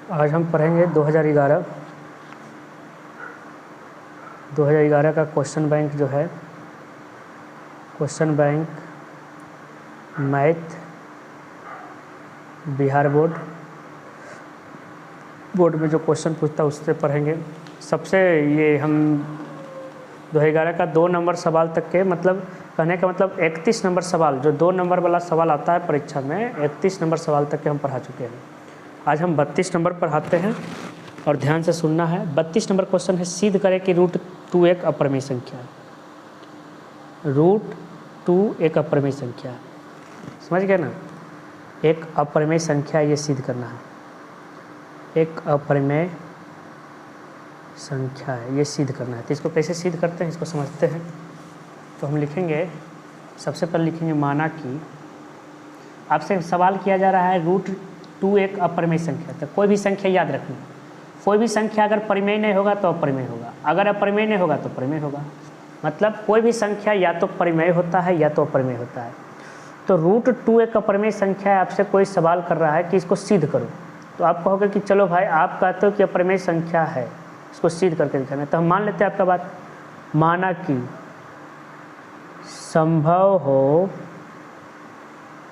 आज हम पढ़ेंगे 2011 का क्वेश्चन बैंक जो है, question bank math Bihar board में जो क्वेश्चन पूछता है उससे पढ़ेंगे। सबसे ये हम 2011 का 2 नंबर सवाल तक के, मतलब कहने का मतलब 31 नंबर सवाल, जो 2 नंबर वाला सवाल आता है परीक्षा में, 31 नंबर सवाल तक के हम पढ़ा चुके हैं। आज हम 32 नंबर पढ़ाते हैं और ध्यान से सुनना है। 32 नंबर क्वेश्चन है, सिद्ध करें कि √2 एक अपरिमेय संख्या है। √2 एक अपरिमेय संख्या है, समझ गए ना। एक अपरिमेय संख्या ये सिद्ध करना है, एक अपरिमेय संख्या है ये सिद्ध करना है। तो इसको कैसे सिद्ध करते हैं इसको समझते हैं। तो हम लिखेंगे, सबसे पहले लिखेंगे माना कि आपसे सवाल किया जा रहा है √2 एक अपरिमेय संख्या। तो कोई भी संख्या याद रखना, कोई भी संख्या अगर परिमेय नहीं होगा तो अपरिमेय होगा, अगर अपरिमेय नहीं होगा तो परिमेय होगा। मतलब कोई भी संख्या या तो परिमेय होता है या तो अपरिमेय होता है। तो √2 एक अपरिमेय संख्या है, आपसे कोई सवाल कर रहा है कि इसको सिद्ध करो। तो आप कहोगे कि चलो भाई, आप कहते हो कि अपरिमेय संख्या है, इसको सिद्ध करके दिखाना है। तो हम मान लेते हैं आपका बात। माना कि संभव हो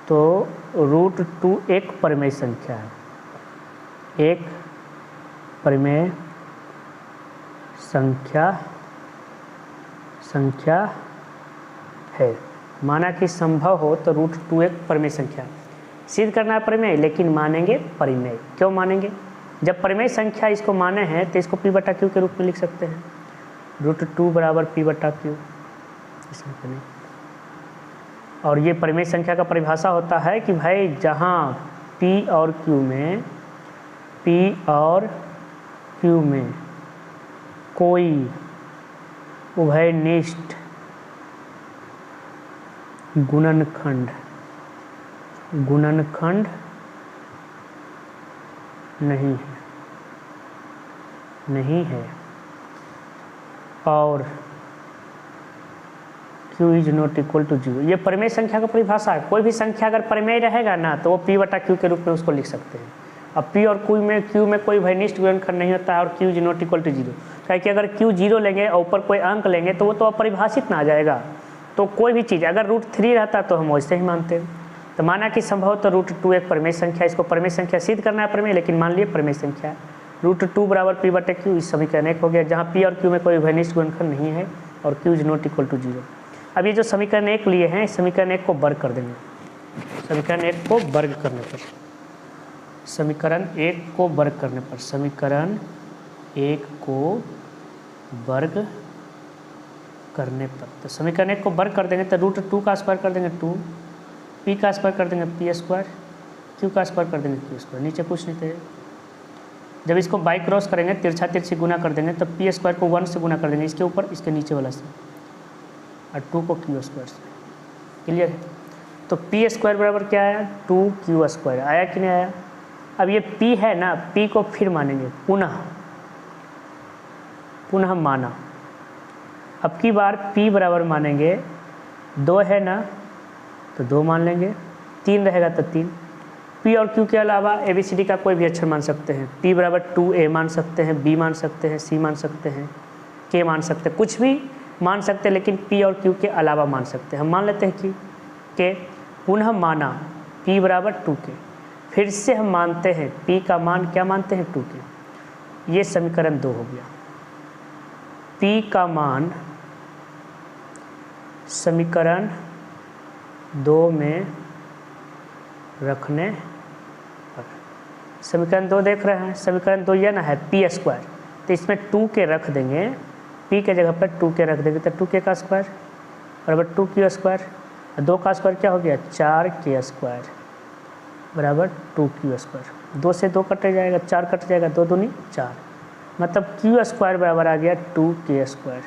तो √2 एक परिमेय संख्या है, एक परिमेय संख्या है। माना कि संभव हो तो √2 एक परिमेय संख्या। सिद्ध करना है परिमेय, लेकिन मानेंगे परिमेय। क्यों मानेंगे? जब परिमेय संख्या इसको माने हैं तो इसको P/Q के रूप में लिख सकते हैं। √2 बराबर P/Q। और ये परिमेय संख्या का परिभाषा होता है कि भाई जहाँ P और Q में कोई उभयनिष्ठ गुणनखंड नहीं है और Q is not equal to 0। ये परिमेय संख्या का परिभाषा है। कोई भी संख्या अगर परिमेय रहेगा ना तो वो P/Q के रूप में उसको लिख सकते हैं। अब P और Q में कोई उभयनिष्ठ गुणनखंड नहीं होता है और Q is not equal to 0। क्या कि अगर Q 0 लेंगे और ऊपर कोई अंक लेंगे तो वो तो अपरिभाषित ना आ जाएगा। तो कोई भी चीज़ अगर √3 रहता तो हम वैसे ही मानते हैं। तो माना कि संभव तो √2 एक परिमेय संख्या, इसको परिमेय संख्या सिद्ध करना है परिमेय, लेकिन मान लिए परिमेय संख्या है। √2 बराबर P/Q, इस समीकरण एक हो गया, जहाँ P और Q में कोई उभयनिष्ठ गुणनखंड नहीं है और Q is not equal to 0। अब ये जो समीकरण एक लिए हैं, समीकरण एक को वर्ग कर देंगे। समीकरण एक को वर्ग करने पर समीकरण एक को वर्ग करने पर तो समीकरण एक को वर्ग कर देंगे तो √2 का स्क्वायर कर देंगे 2, P का स्क्वायर कर देंगे P², Q का स्क्वायर कर देंगे Q²। नीचे कुछ नहीं थे। जब इसको बाई क्रॉस करेंगे, तिरछा तिरछी गुना कर देंगे, तो P² को 1 से गुना कर देंगे, इसके ऊपर इसके नीचे वाला से, और 2 को Q² से। क्लियर है? तो P² बराबर क्या आया? 2Q² आया कि नहीं आया? अब ये P है ना, P को फिर मानेंगे, पुनः माना। अब की बार P बराबर मानेंगे 2 है ना तो 2 मान लेंगे, 3 रहेगा तो 3। P और Q के अलावा ABCD का कोई भी अक्षर मान सकते हैं। P बराबर 2A मान सकते हैं, B मान सकते हैं, C मान सकते हैं, K मान सकते हैं, कुछ भी मान सकते हैं, लेकिन P और Q के अलावा मान सकते हैं। हम मान लेते हैं कि K। पुनः माना P बराबर 2K। फिर से हम मानते हैं P का मान क्या मानते हैं? 2K। ये समीकरण 2 हो गया। P का मान समीकरण 2 में रखने पर, समीकरण 2 देख रहे हैं, समीकरण 2 यह ना है P², तो इसमें 2K रख देंगे, P के जगह पर 2K रख देंगे, तो 2K का स्क्वायर बराबर 2Q²। 2 का स्क्वायर क्या हो गया? 4K² बराबर 2Q²। 2 से 2 कट जाएगा, 4 कट जाएगा, 2 दूनी 4, मतलब Q² बराबर आ गया 2K²।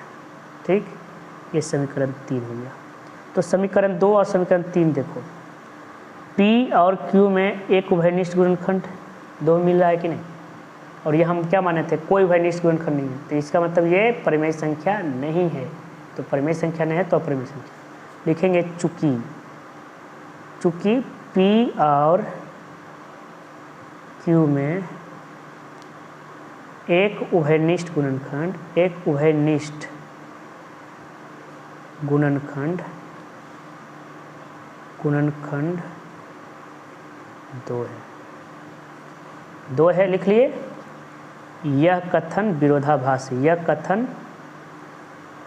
ठीक, ये समीकरण 3 हो गया। तो समीकरण 2 और समीकरण 3 देखो, P और Q में एक उभयनिष्ठ गुणनखंड 2 मिल रहा है कि नहीं, और ये हम क्या माने थे? कोई उभयनिष्ठ गुणनखंड नहीं है, तो इसका मतलब ये परिमेय संख्या नहीं है। तो परिमेय संख्या नहीं है तो अपरिमेय संख्या लिखेंगे। चूँकि P और Q में एक उभयनिष्ठ गुणनखंड, एक उभयनिष्ठ गुणनखंड, गुणनखंड 2 है, 2 है, लिख लिए। यह कथन विरोधाभास है, यह कथन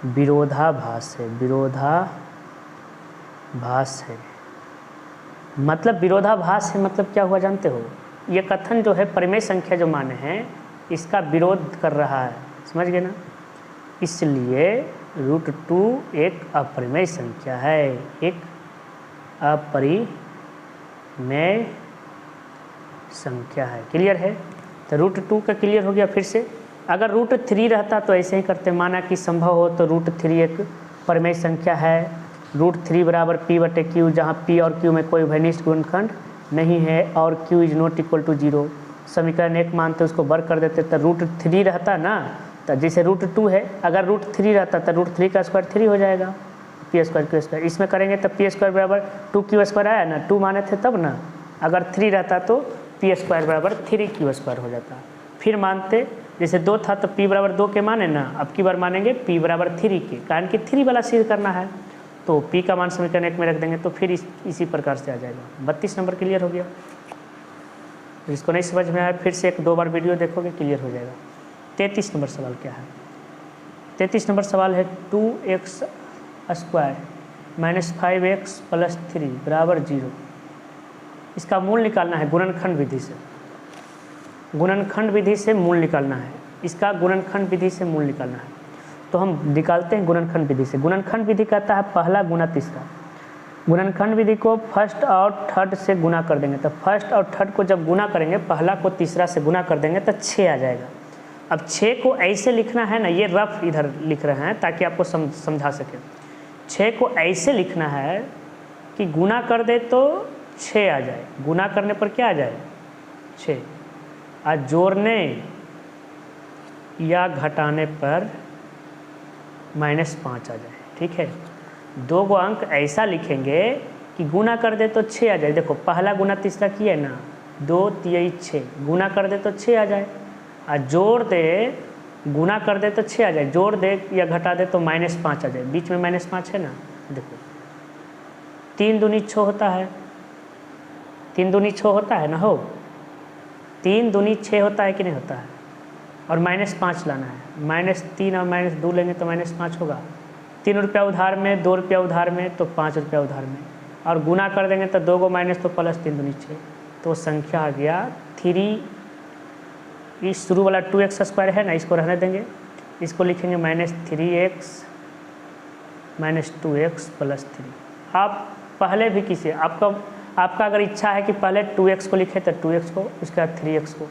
विरोधाभास है, विरोधाभास है। मतलब विरोधाभास है मतलब क्या हुआ जानते हो? यह कथन जो है परिमेय संख्या जो माने हैं इसका विरोध कर रहा है, समझ गए ना? इसलिए √2 एक अपरिमेय संख्या है, एक अपरिमेय संख्या है। क्लियर है? तो √2 का क्लियर हो गया। फिर से अगर √3 रहता तो ऐसे ही करते, माना कि संभव हो तो √3 एक परिमेय संख्या है, √3 बराबर p/q, जहाँ p और q में कोई उभयनिष्ठ गुणनखंड नहीं है और q is not equal to 0। समीकरण 1 मानते उसको वर्ग कर देते तो √3 रहता ना, तो जैसे √2 है, अगर √3 रहता तो √3 का स्क्वायर 3 हो जाएगा, p² q²। इसमें करेंगे तो p² बराबर 2q² आया ना, 2 माने थे तब ना, अगर 3 रहता तो p² बराबर 3q² हो जाता। फिर मानते जैसे 2 था तो p बराबर 2 के माने ना, अब की बार मानेंगे p बराबर 3 के, कारण कि 3 वाला सिद्ध करना है, तो p का मान समीकरण 1 में रख देंगे तो फिर इसी प्रकार से आ जाएगा। 32 नंबर क्लियर हो गया। जिसको नहीं समझ में आया फिर से 1-2 बार वीडियो देखोगे क्लियर हो जाएगा। 33 नंबर सवाल क्या है? 33 नंबर सवाल है 2x² - 5x + 3 बराबर 0। इसका मूल निकालना है गुणनखंड विधि से, गुणनखंड विधि से मूल निकालना है, इसका गुणनखंड विधि से मूल निकालना है। तो हम निकालते हैं गुणनखंड विधि से। गुणनखंड विधि कहता है पहला गुना तीसरा। गुणनखंड विधि को फर्स्ट और थर्ड से गुना कर देंगे, तो फर्स्ट और थर्ड को जब गुना करेंगे, पहला को तीसरा से गुना कर देंगे तो 6 आ जाएगा। अब 6 को ऐसे लिखना है ना, ये रफ इधर लिख रहे हैं ताकि आपको समझा सके। 6 को ऐसे लिखना है कि गुना कर दे तो 6 आ जाए, गुना करने पर क्या आ जाए 6, और जोड़ने या घटाने पर -5 आ जाए। ठीक है, 2 गो अंक ऐसा लिखेंगे कि गुना कर दे तो 6 आ जाए। देखो पहला गुना तीसरा किया है ना, 2 3 6, गुना कर दे तो 6 आ जाए, और जोड़ दे गुना कर दे तो 6 आ जाए, जोड़ दे या घटा दे तो -5 आ जाए। बीच में -5 है ना, देखो 3 दूनी 6 होता है, 3 दूनी 6 होता है ना, हो 3 दूनी 6 होता है कि नहीं होता है, और -5 लाना है। -3 और -2 लेंगे तो -5 होगा। 3 रुपया उधार में, 2 रुपया उधार में, तो 5 रुपया उधार में, और गुना कर देंगे तो 2 को माइनस तो प्लस 3 दूनी 6, तो संख्या आ गया 3। इस शुरू वाला 2x² है ना, इसको रहने देंगे, इसको लिखेंगे -3x - 2x + 3। आप पहले भी किसी आपका अगर इच्छा है कि पहले 2x को लिखे तो 2x को, उसके बाद 3x को,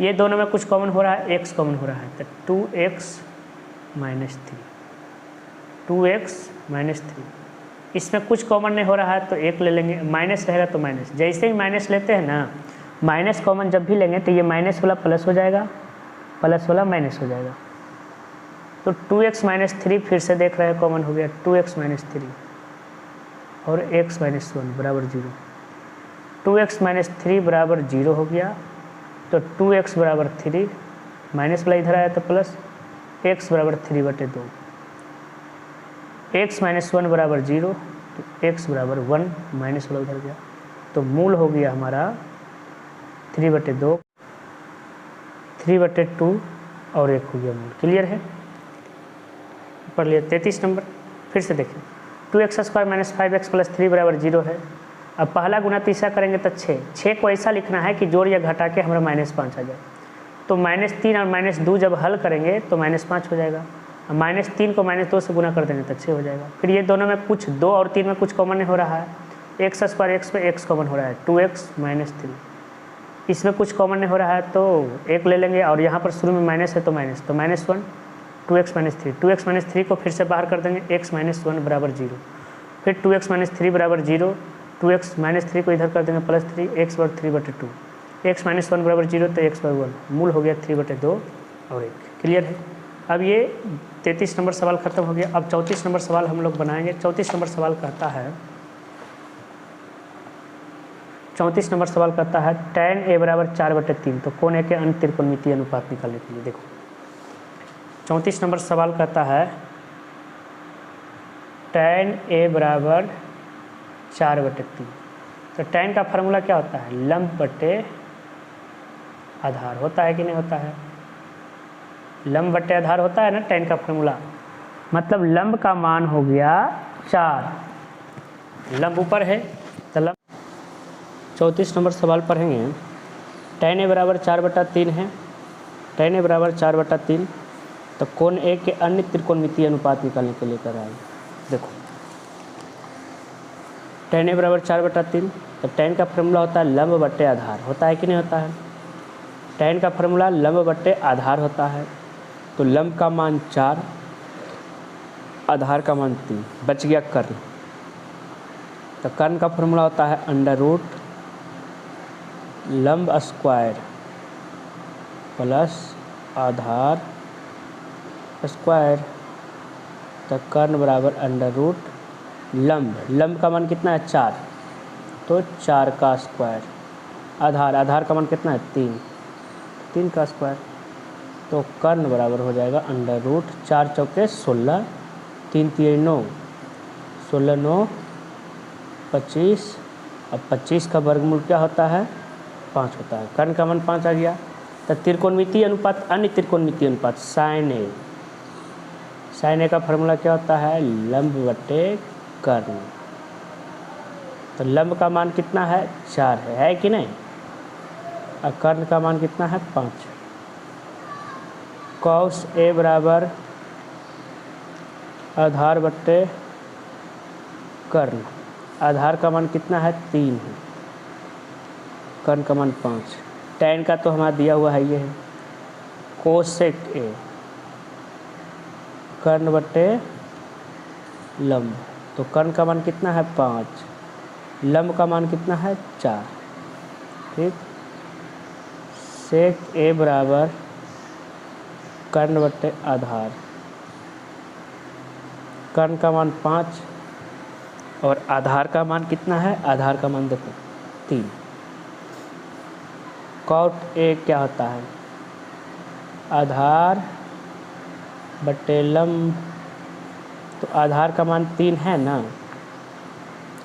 ये दोनों में कुछ कॉमन हो रहा है, x कॉमन हो रहा है, तो 2x - 3, 2x - 3। इसमें कुछ कॉमन नहीं हो रहा है तो 1 ले लेंगे, माइनस रहेगा तो माइनस। जैसे ही माइनस लेते हैं ना, माइनस कॉमन जब भी लेंगे तो ये माइनस वाला प्लस हो जाएगा, प्लस वाला माइनस हो जाएगा। तो 2x - 3 फिर से देख रहे हैं कॉमन हो गया, 2x - 3 और x - 1 बराबर 0। 2x - 3 बराबर 0 हो गया, तो 2x बराबर 3, माइनस वाला इधर आया तो प्लस, x बराबर 3/2। x - 1 बराबर 0, तो x बराबर 1, माइनस वाला उधर गया, तो मूल हो गया हमारा 3/2, 3/2 और 1 हो गया मूल। क्लियर है? पढ़ लिया। 33 नंबर फिर से देखें, 2x² - 5x + 3 बराबर 0 है। अब पहला गुना तीसरा करेंगे तो 6 को ऐसा लिखना है कि जोड़ या घटा के हमारा -5 आ जाए। तो -3 और -2 जब हल करेंगे तो -5 हो जाएगा, और -3 को -2 से गुना कर देंगे तो 6 हो जाएगा। फिर ये दोनों में कुछ 2 और 3 में कुछ कॉमन नहीं हो रहा है, x² x में x कॉमन हो रहा है, 2x - 3। इसमें कुछ कॉमन नहीं हो रहा है तो 1 ले लेंगे, और यहाँ पर शुरू में माइनस है तो माइनस, तो -1, 2x - 3, 2x - 3 को फिर से बाहर कर देंगे, x - 1 बराबर 0। फिर 2x - 3 बराबर 0, 2x - 3 को इधर कर देंगे +3, x बराबर 3/2, x - 1 बराबर 0, तो x बराबर 1, मूल हो गया 3/2 और 1। क्लियर है? अब ये 33 नंबर सवाल खत्म हो गया। अब 34 नंबर सवाल हम लोग बनाएंगे। 34 नंबर सवाल कहता है 34 नंबर सवाल करता है tan a बराबर 4/3, तो कोण ए के अन्य त्रिकोणमितीय अनुपात निकालने के लिए। देखो 34 नंबर सवाल करता है tan a बराबर 4/3, तो tan का फार्मूला क्या होता है? लंब बटे आधार। होता है कि नहीं होता है? लंब बटे आधार होता है ना tan का फार्मूला। मतलब लंब का मान हो गया 4, लंब ऊपर है तो लंब। 34 नंबर सवाल पढ़ेंगे। tan a बराबर 4/3 है, tan a बराबर 4/3, तो कोण ए के अन्य त्रिकोणमितीय अनुपात निकालने के लिए कर रहा है। देखो tan a बराबर 4/3, तो tan का फार्मूला होता है लंब बटे आधार। होता है कि नहीं होता है? tan का फार्मूला लंब बटे आधार होता है, तो लंब का मान 4, आधार का मान 3, बच गया कर्ण। तो कर्ण का फार्मूला होता है अंडर रूट लंब स्क्वायर प्लस आधार स्क्वायर, तो कर्ण बराबर अंडर रूट लंब का मान कितना है? 4, तो 4 का स्क्वायर, आधार का मान कितना है? 3 का स्क्वायर, तो कर्ण बराबर हो जाएगा अंडर रूट 4 चौके 16, 3 3 9, 16 9 25, अब 25 का वर्गमूल क्या होता है? 5 होता है। कर्ण का मान 5 आ गया। तो त्रिकोणमितीय अनुपात, अन्य त्रिकोणमितीय अनुपात साइन ए का फार्मूला क्या होता है? लंब बटे कर्ण। तो लंब का मान कितना है? 4 है कि नहीं? और कर्ण का मान कितना है? 5। कॉस ए बराबर आधार बटे कर्ण, आधार का मान कितना है? 3 है, कर्ण का मान 5। tan का तो हमारा दिया हुआ है, ये है कोसेक ए, कर्ण बटे लंब, तो कर्ण का मान कितना है? 5, लंब का मान कितना है? 4। ठीक, सेक ए बराबर कर्ण बटे आधार, कर्ण का मान 5 और आधार का मान कितना है? आधार का मान देखो 3। कॉट ए क्या होता है? आधार बटे लंब, तो आधार का मान 3 है ना,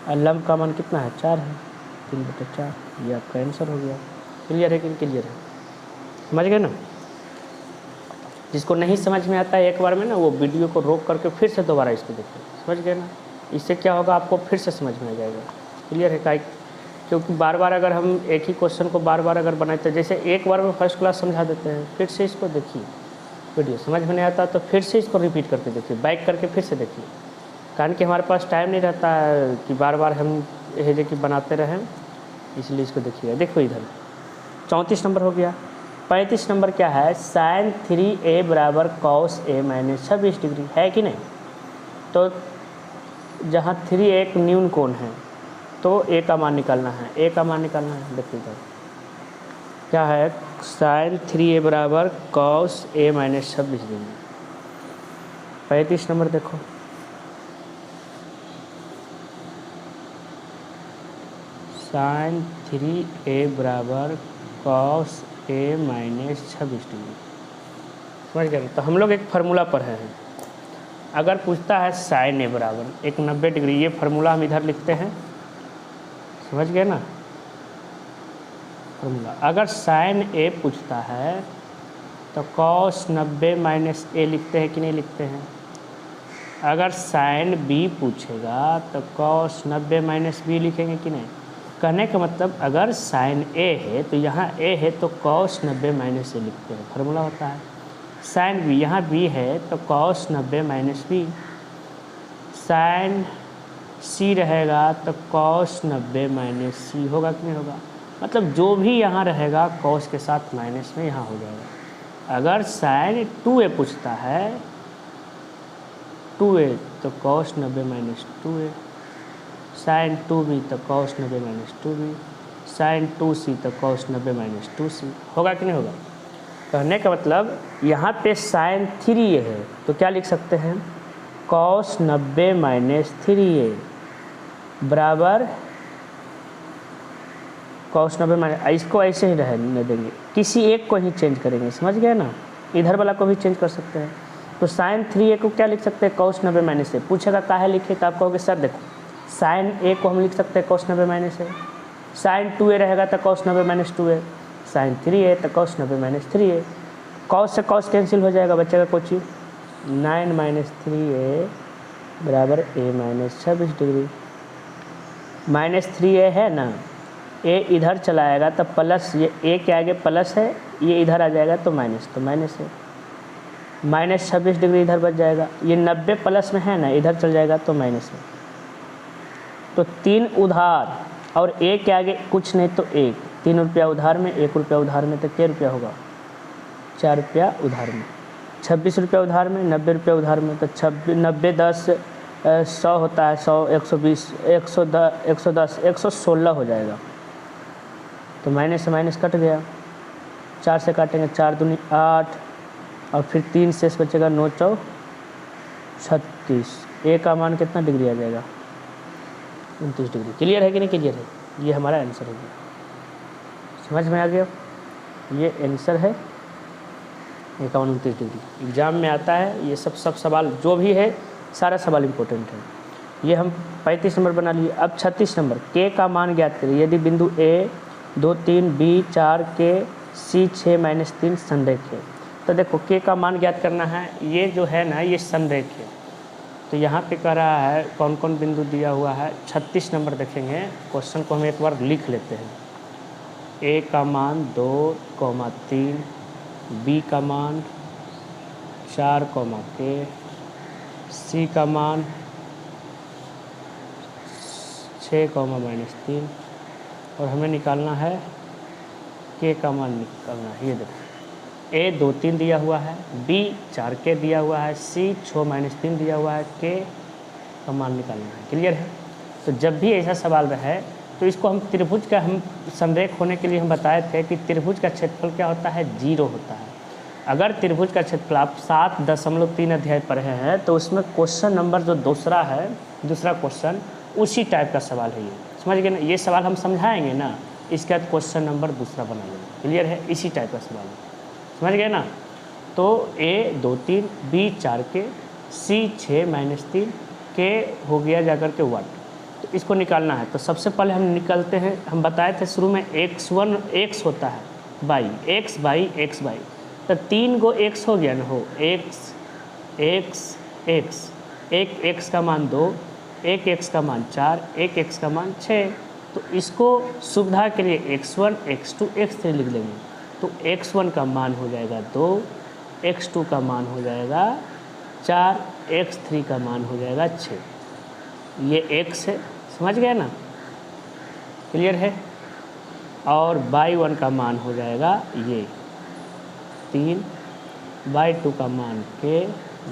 और लंब का मान कितना है? 4 है, 3/4। ये आपका आंसर हो गया। क्लियर है कि क्लियर है? समझ गए ना? जिसको नहीं समझ में आता है एक बार में ना, वो वीडियो को रोक करके फिर से दोबारा इसको देखिए। समझ गए ना? इससे क्या होगा, आपको फिर से समझ में आ जाएगा। क्लियर है? क्योंकि बार बार अगर हम एक ही क्वेश्चन को बार बार अगर बनाते हैं, जैसे एक बार में फर्स्ट क्लास समझा देते हैं, फिर से इसको देखिए, वीडियो समझ में नहीं आता तो फिर से इसको रिपीट करके देखिए, बैक करके फिर से देखिए। कारण कि हमारे पास टाइम नहीं रहता है कि बार बार हम ये कि बनाते रहें, इसलिए इसको देखिएगा। देखो इधर 34 नंबर हो गया। 35 नंबर क्या है? साइन 3a बराबर कॉस a माइनस 26 डिग्री, है कि नहीं? तो जहाँ 3 एक न्यून कोण है, तो a का मान निकालना है, a का मान निकालना है। देखिए इधर क्या है? साइन 3a बराबर cos a minus 26 degree. 35 number देखो, साइन 3a बराबर कॉस a माइनस 26 डिग्री। समझ गए? तो हम लोग एक फार्मूला पढ़े हैं। अगर पूछता है साइन a बराबर एक 90 डिग्री, ये फार्मूला हम इधर लिखते हैं। समझ गए ना? फार्मूला अगर साइन a पूछता है तो कॉस 90 माइनस a लिखते हैं कि नहीं लिखते हैं? अगर साइन b पूछेगा तो कॉस 90 माइनस b लिखेंगे कि नहीं? कहने का मतलब अगर साइन a है तो यहाँ a है तो कॉस 90 माइनस a लिखते हैं, फार्मूला होता है। साइन b, यहाँ b है तो cos 90 minus b। Sine c रहेगा तो कॉस 90 माइनस c होगा कि नहीं होगा? मतलब जो भी यहाँ रहेगा कॉस के साथ माइनस में यहाँ हो जाएगा। अगर साइन 2a पूछता है 2a तो cos 90 minus 2a, sign 2b तो cos 90 minus 2b, sign 2c तो कॉस 90 माइनस 2c होगा कि नहीं होगा? कहने का मतलब यहाँ पे साइन 3a है तो क्या लिख सकते हैं? कॉस 90 माइनस 3a बराबर cos 90 माइनस, इसको ऐसे ही रहने देंगे, किसी एक को ही चेंज करेंगे, समझ गए ना, इधर वाला को भी चेंज कर सकते हैं। तो साइन 3a को क्या लिख सकते हैं, cos 90 माइनस ए। पूछेगा काहे लिखे, तो आप कहोगे सर देखो साइन a को हम लिख सकते हैं cos 90 माइनस ए, साइन 2a रहेगा तो cos 90 minus 2a, sign 3a तो cos 90 माइनस 3a। cos से cos कैंसिल हो जाएगा, बचेगा कुछ 9 माइनस 3a बराबर a minus 26 degree. Minus 3a है ना, a इधर चला आएगा तो प्लस, ये a के आगे प्लस है, ये इधर आ जाएगा तो माइनस है, माइनस 26 डिग्री इधर बच जाएगा। ये 90 प्लस में है ना, इधर चल जाएगा तो माइनस है। तो 3 उधार और a के आगे कुछ नहीं तो 1, 3 रुपया उधार में, 1 रुपया उधार में, तो क्या रुपया होगा, 4 रुपया उधार में। 26 रुपया उधार में, 90 रुपया उधार में, तो 90 10 100 होता है, 100 120 110 116 हो जाएगा। तो माइनस से माइनस कट गया, 4 से काटेंगे, 4 दूनी 8 और फिर 3 शेष बचेगा, 9 4 36। ए का मान कितना डिग्री आ जाएगा, 29 डिग्री। क्लियर है कि नहीं क्लियर है, ये हमारा आंसर हो गया, समझ में आ गया। ये आंसर है 29 डिग्री। एग्ज़ाम में आता है ये सब सवाल, जो भी है सारा सवाल इम्पोर्टेंट है। ये हम 35 नंबर बना लिए। अब 36 नंबर, के का मान ज्ञात करिए यदि बिंदु ए 2 3 बी 4 के सी 6 माइनस 3 संरेख है। तो देखो के का मान ज्ञात करना है, ये जो है ना ये संरेख है। तो यहाँ पे कह रहा है कौन कौन बिंदु दिया हुआ है। 36 नंबर देखेंगे, क्वेश्चन को हम एक बार लिख लेते हैं। ए का मान 2, 3, बी का मान 4, के, सी का मान 6, माइनस 3 और हमें निकालना है के का मान निकालना है। ये देखो ए 2 3 दिया हुआ है, बी 4 के दिया हुआ है, सी 6 माइनस 3 दिया हुआ है, के का मान निकालना है। क्लियर है। तो जब भी ऐसा सवाल रहे तो इसको हम त्रिभुज का, हम संरेख होने के लिए हम बताए थे कि त्रिभुज का क्षेत्रफल क्या होता है, 0 होता है। अगर त्रिभुज का क्षेत्रफल आप 7.3 अध्याय पढ़े हैं तो उसमें क्वेश्चन नंबर जो दूसरा है, दूसरा क्वेश्चन उसी टाइप का सवाल है। ये समझ गए ना, ये सवाल हम समझाएंगे ना, इसके बाद क्वेश्चन नंबर दूसरा बना लेंगे। क्लियर है, इसी टाइप का सवाल है, समझ गए ना। तो ए 2 3 बी 4 के सी 6 माइनस 3 के हो गया जाकर के 1। तो इसको निकालना है। तो सबसे पहले हम निकलते हैं, हम बताए थे शुरू में x1 x होता है by x by x by, तो 3 गो x हो गया ना, हो x x x, एक x का मान 2, एक x का मान 4, एक x का मान 6। तो इसको सुविधा के लिए x1 x2 x3 लिख लेंगे। तो x1 का मान हो जाएगा 2, x2 का मान हो जाएगा 4, x3 का मान हो जाएगा 6। ये x है, समझ गए ना, क्लियर है। और y1 का मान हो जाएगा ये 3, y2 का मान k,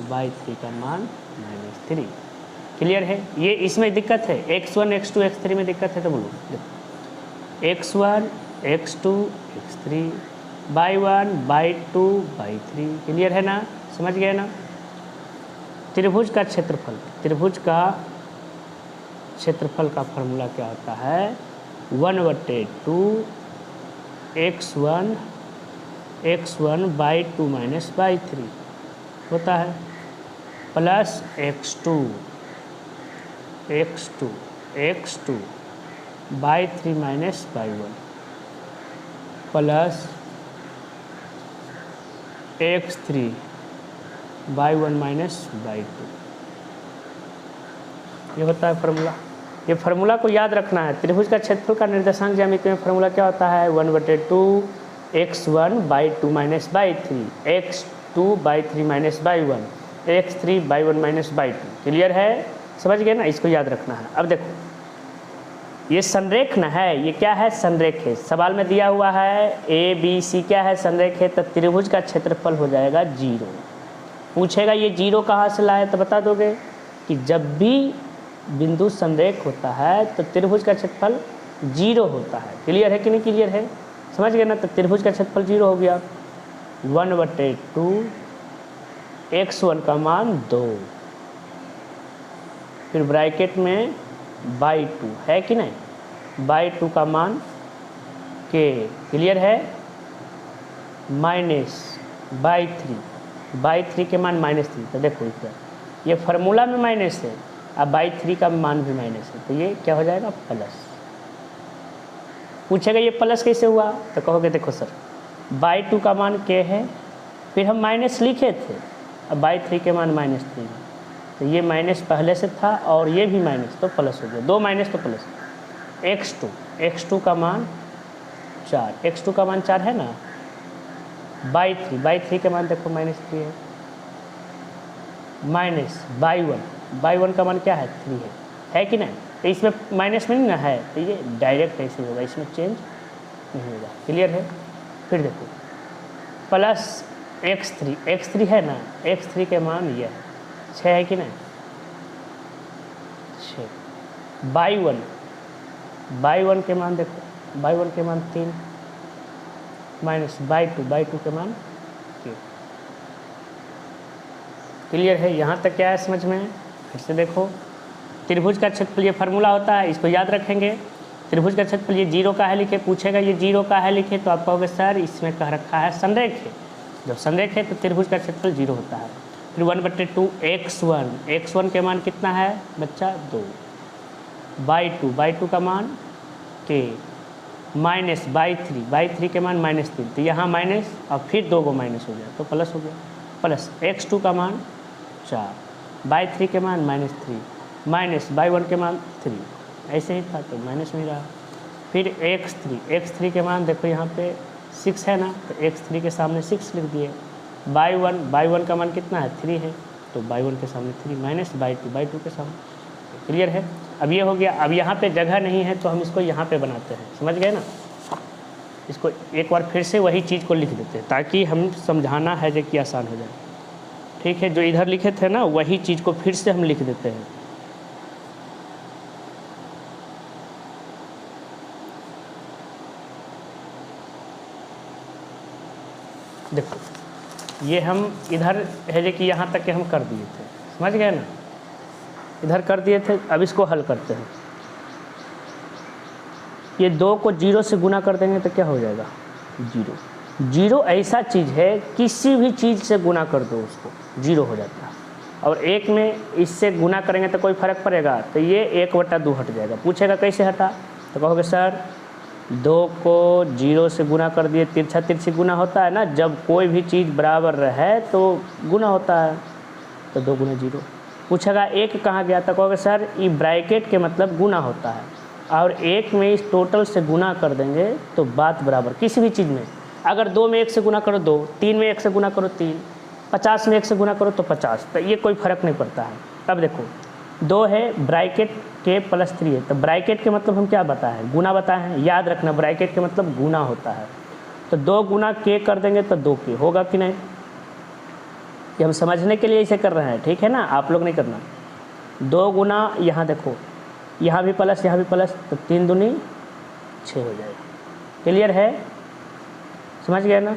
y3 का मान -3। क्लियर है। ये इसमें दिक्कत है, x1 x2 x3 में दिक्कत है तो बोलो x1 x2 x3 y1 y2 y3। Clear है ना, समझ गए ना। त्रिभुज का क्षेत्रफल, त्रिभुज का क्षेत्रफल का फॉर्मूला क्या होता है, 1/2 x1 by2 माइनस by3 होता है, plus x2 by3 minus by1 plus x3 by1 minus by2। ये होता है फार्मूला। ये फार्मूला को याद रखना है। त्रिभुज का क्षेत्रफल का निर्देशांक ज्यामिति में फार्मूला क्या होता है, 1/2 x1 by2 minus by3, x2 by3 minus by1, x3 by1 minus by2। Clear है, समझ गए ना, इसको याद रखना है। अब देखो ये संरेख न है, ये क्या है, संरेख है। सवाल में दिया हुआ है ए बी सी क्या है, संरेख है। तो त्रिभुज का क्षेत्रफल हो जाएगा 0। पूछेगा ये 0 कहाँ से लाए, तो बता दोगे कि जब भी बिंदु संरेख होता है तो त्रिभुज का क्षेत्रफल 0 होता है। क्लियर है कि नहीं क्लियर है, समझ गए ना। तो त्रिभुज का क्षेत्रफल 0 हो गया, 1/2 x1 का मान 2, फिर ब्रैकेट में by2 है कि नहीं, by2 का मान के। क्लियर है? माइनस बाई थ्री के मान -3। तो देखो इधर ये फार्मूला में माइनस है, अब बाई 3 का मान भी माइनस है, तो ये क्या हो जाएगा? प्लस। पूछेगा ये प्लस कैसे हुआ, तो कहोगे देखो सर बाई 2 का मान k है, फिर हम माइनस लिखे थे, अब बाई 3 के मान -3 है, तो ये माइनस पहले से था और ये भी माइनस, तो प्लस हो गया। 2 माइनस तो प्लस। x2 का मान 4, x2 का मान 4 है ना, बाई 3 के मान देखो -3 है, माइनस बाई 1 का मान क्या है? 3 है कि नहीं? तो इसमें माइनस में नहीं ना है, तो ये डायरेक्ट ऐसे होगा, इसमें चेंज नहीं होगा। क्लियर है? फिर देखो प्लस x3 है ना, x3 के मान ये है 6 है कि नहीं? 6। बाई 1 के मान देखो, बाई 1 के मान 3 माइनस बाई 2 के मान 3। क्लियर है? यहाँ तक क्या है समझ में? फिर से देखो त्रिभुज का क्षेत्रफल ये फार्मूला होता है, इसको याद रखेंगे। त्रिभुज का क्षेत्रफल ये 0 का है लिखे, पूछेगा ये 0 का है लिखे, तो आप कहोगे सर इसमें कह रखा है संरेख है। जब संरेख है तो त्रिभुज का क्षेत्रफल 0 होता है। फिर 1/2 x1 के मान कितना है बच्चा? 2। बाई 2 का मान k, माइनस बाई 3 के मान -3, तो यहाँ माइनस और फिर 2 को माइनस हो गया तो प्लस हो गया। प्लस x2 का मान 4, बाई 3 के मान -3, माइनस बाई 1 के मान 3, ऐसे ही था तो माइनस में रहा। फिर x3 के मान देखो यहाँ पे 6 है ना, तो x3 के सामने 6 लिख दिए। बाई 1 का मान कितना है? 3 है, तो बाई 1 के सामने 3 माइनस बाई 2 के सामने। क्लियर है? अब ये हो गया। अब यहाँ पे जगह नहीं है तो हम इसको यहाँ पे बनाते हैं, समझ गए ना? इसको एक बार फिर से वही चीज़ को लिख देते हैं ताकि हम समझाना है जो कि आसान हो जाए। ठीक है, जो इधर लिखे थे ना वही चीज़ को फिर से हम लिख देते हैं। देखो ये हम इधर है जो कि यहाँ तक के हम कर दिए थे, समझ गए ना? इधर कर दिए थे। अब इसको हल करते हैं। ये 2 को 0 से गुना कर देंगे तो क्या हो जाएगा? 0 ऐसा चीज़ है किसी भी चीज़ से गुना कर दो उसको 0 हो जाता है। और 1 में इससे गुना करेंगे तो कोई फ़र्क पड़ेगा? तो ये 1/2 हट जाएगा। पूछेगा कैसे हटा, तो कहोगे सर 2 को 0 से गुना कर दिए, तिरछा तिरछी गुना होता है ना, जब कोई भी चीज़ बराबर रहे तो गुना होता है, तो 2 गुना 0। पूछेगा 1 कहाँ गया, तो कहोगे सर ये ब्रैकेट के मतलब गुना होता है, और 1 में इस टोटल से गुना कर देंगे तो बात बराबर। किसी भी चीज़ में अगर 2 में 1 से गुना करो 2, 3 में 1 से गुना करो 3, 50 में 1 से गुना करो तो 50, तो ये कोई फ़र्क नहीं पड़ता है। तब देखो 2 है ब्रैकेट के प्लस 3 है, तो ब्रैकेट के मतलब हम क्या बताए हैं? गुना बताए हैं। याद रखना ब्रैकेट के मतलब गुना होता है। तो 2 गुना k कर देंगे तो 2k होगा कि नहीं? ये हम समझने के लिए इसे कर रहे हैं, ठीक है ना? आप लोग नहीं करना। 2 गुना यहाँ देखो, यहाँ भी प्लस यहाँ भी प्लस, तो 3 दूनी 6 हो जाएगा। क्लियर है? समझ गए ना?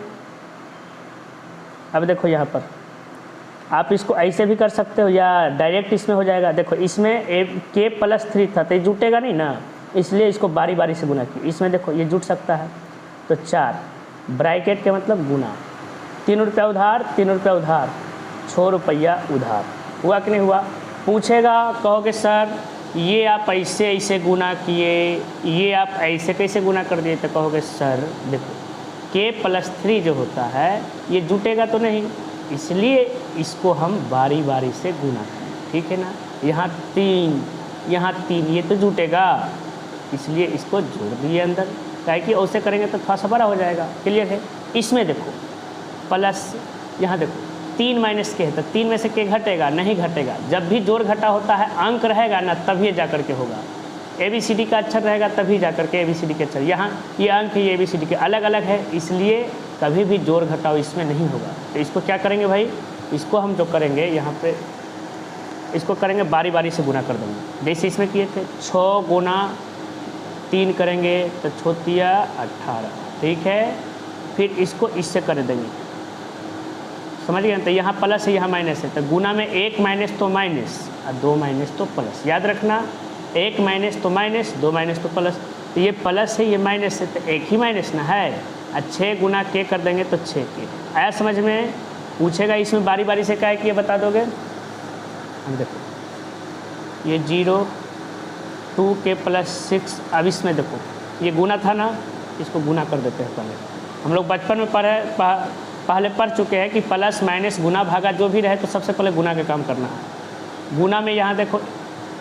अब देखो यहाँ पर आप इसको ऐसे भी कर सकते हो या डायरेक्ट इसमें हो जाएगा। देखो इसमें k प्लस 3 था तो ये जुटेगा नहीं ना, इसलिए इसको बारी बारी से गुना किया। इसमें देखो ये जुट सकता है, तो 4 ब्रैकेट के मतलब गुना, 3 रुपया उधार 3 रुपया उधार, 6 रुपया उधार। हुआ कि नहीं हुआ? पूछेगा, कहोगे सर ये आप ऐसे गुना किए, ये आप ऐसे कैसे गुना कर दिए, तो कहोगे सर देखो k प्लस 3 जो होता है ये जुटेगा तो नहीं, इसलिए इसको हम बारी बारी से गुना करें, ठीक है ना? यहाँ 3 ये तो जुटेगा, इसलिए इसको जोड़ दिए अंदर, क्या कि ऐसे करेंगे तो थोड़ा सा बड़ा हो जाएगा। क्लियर है? इसमें देखो प्लस, यहाँ देखो 3 माइनस के है, तो 3 में से के घटेगा नहीं? घटेगा। जब भी जोड़ घटा होता है अंक रहेगा ना तभी जा कर के होगा। ABCD का अक्षर रहेगा तभी जा कर के ABCD के अक्षर, यहाँ ये अंक ये ABCD के अलग अलग है, इसलिए कभी भी जोड़ घटाव इसमें नहीं होगा। तो इसको क्या करेंगे भाई, इसको हम जो करेंगे यहाँ पे इसको करेंगे बारी बारी से गुना कर देंगे, जैसे इसमें किए थे। 6 गुना 3 करेंगे तो 6 18, ठीक है? फिर इसको इससे कर देंगे, समझ गए? तो यहाँ प्लस है यहाँ माइनस है, तो गुना में 1 माइनस तो माइनस और 2 माइनस तो प्लस। याद रखना 1 माइनस तो माइनस, 2 माइनस तो प्लस। तो ये प्लस है, ये माइनस है, तो एक ही माइनस ना है। 6 गुना के कर देंगे तो 6 के। आया समझ में? पूछेगा इसमें बारी बारी से क्या है कि ये बता दोगे। हम देखो ये 0 2 के प्लस 6। अब इसमें देखो ये गुना था ना, इसको गुना कर देते हैं। पहले हम लोग बचपन में पहले पढ़ चुके हैं कि प्लस माइनस गुना भागा जो भी रहे तो सबसे पहले गुना का काम करना है। गुना में यहाँ देखो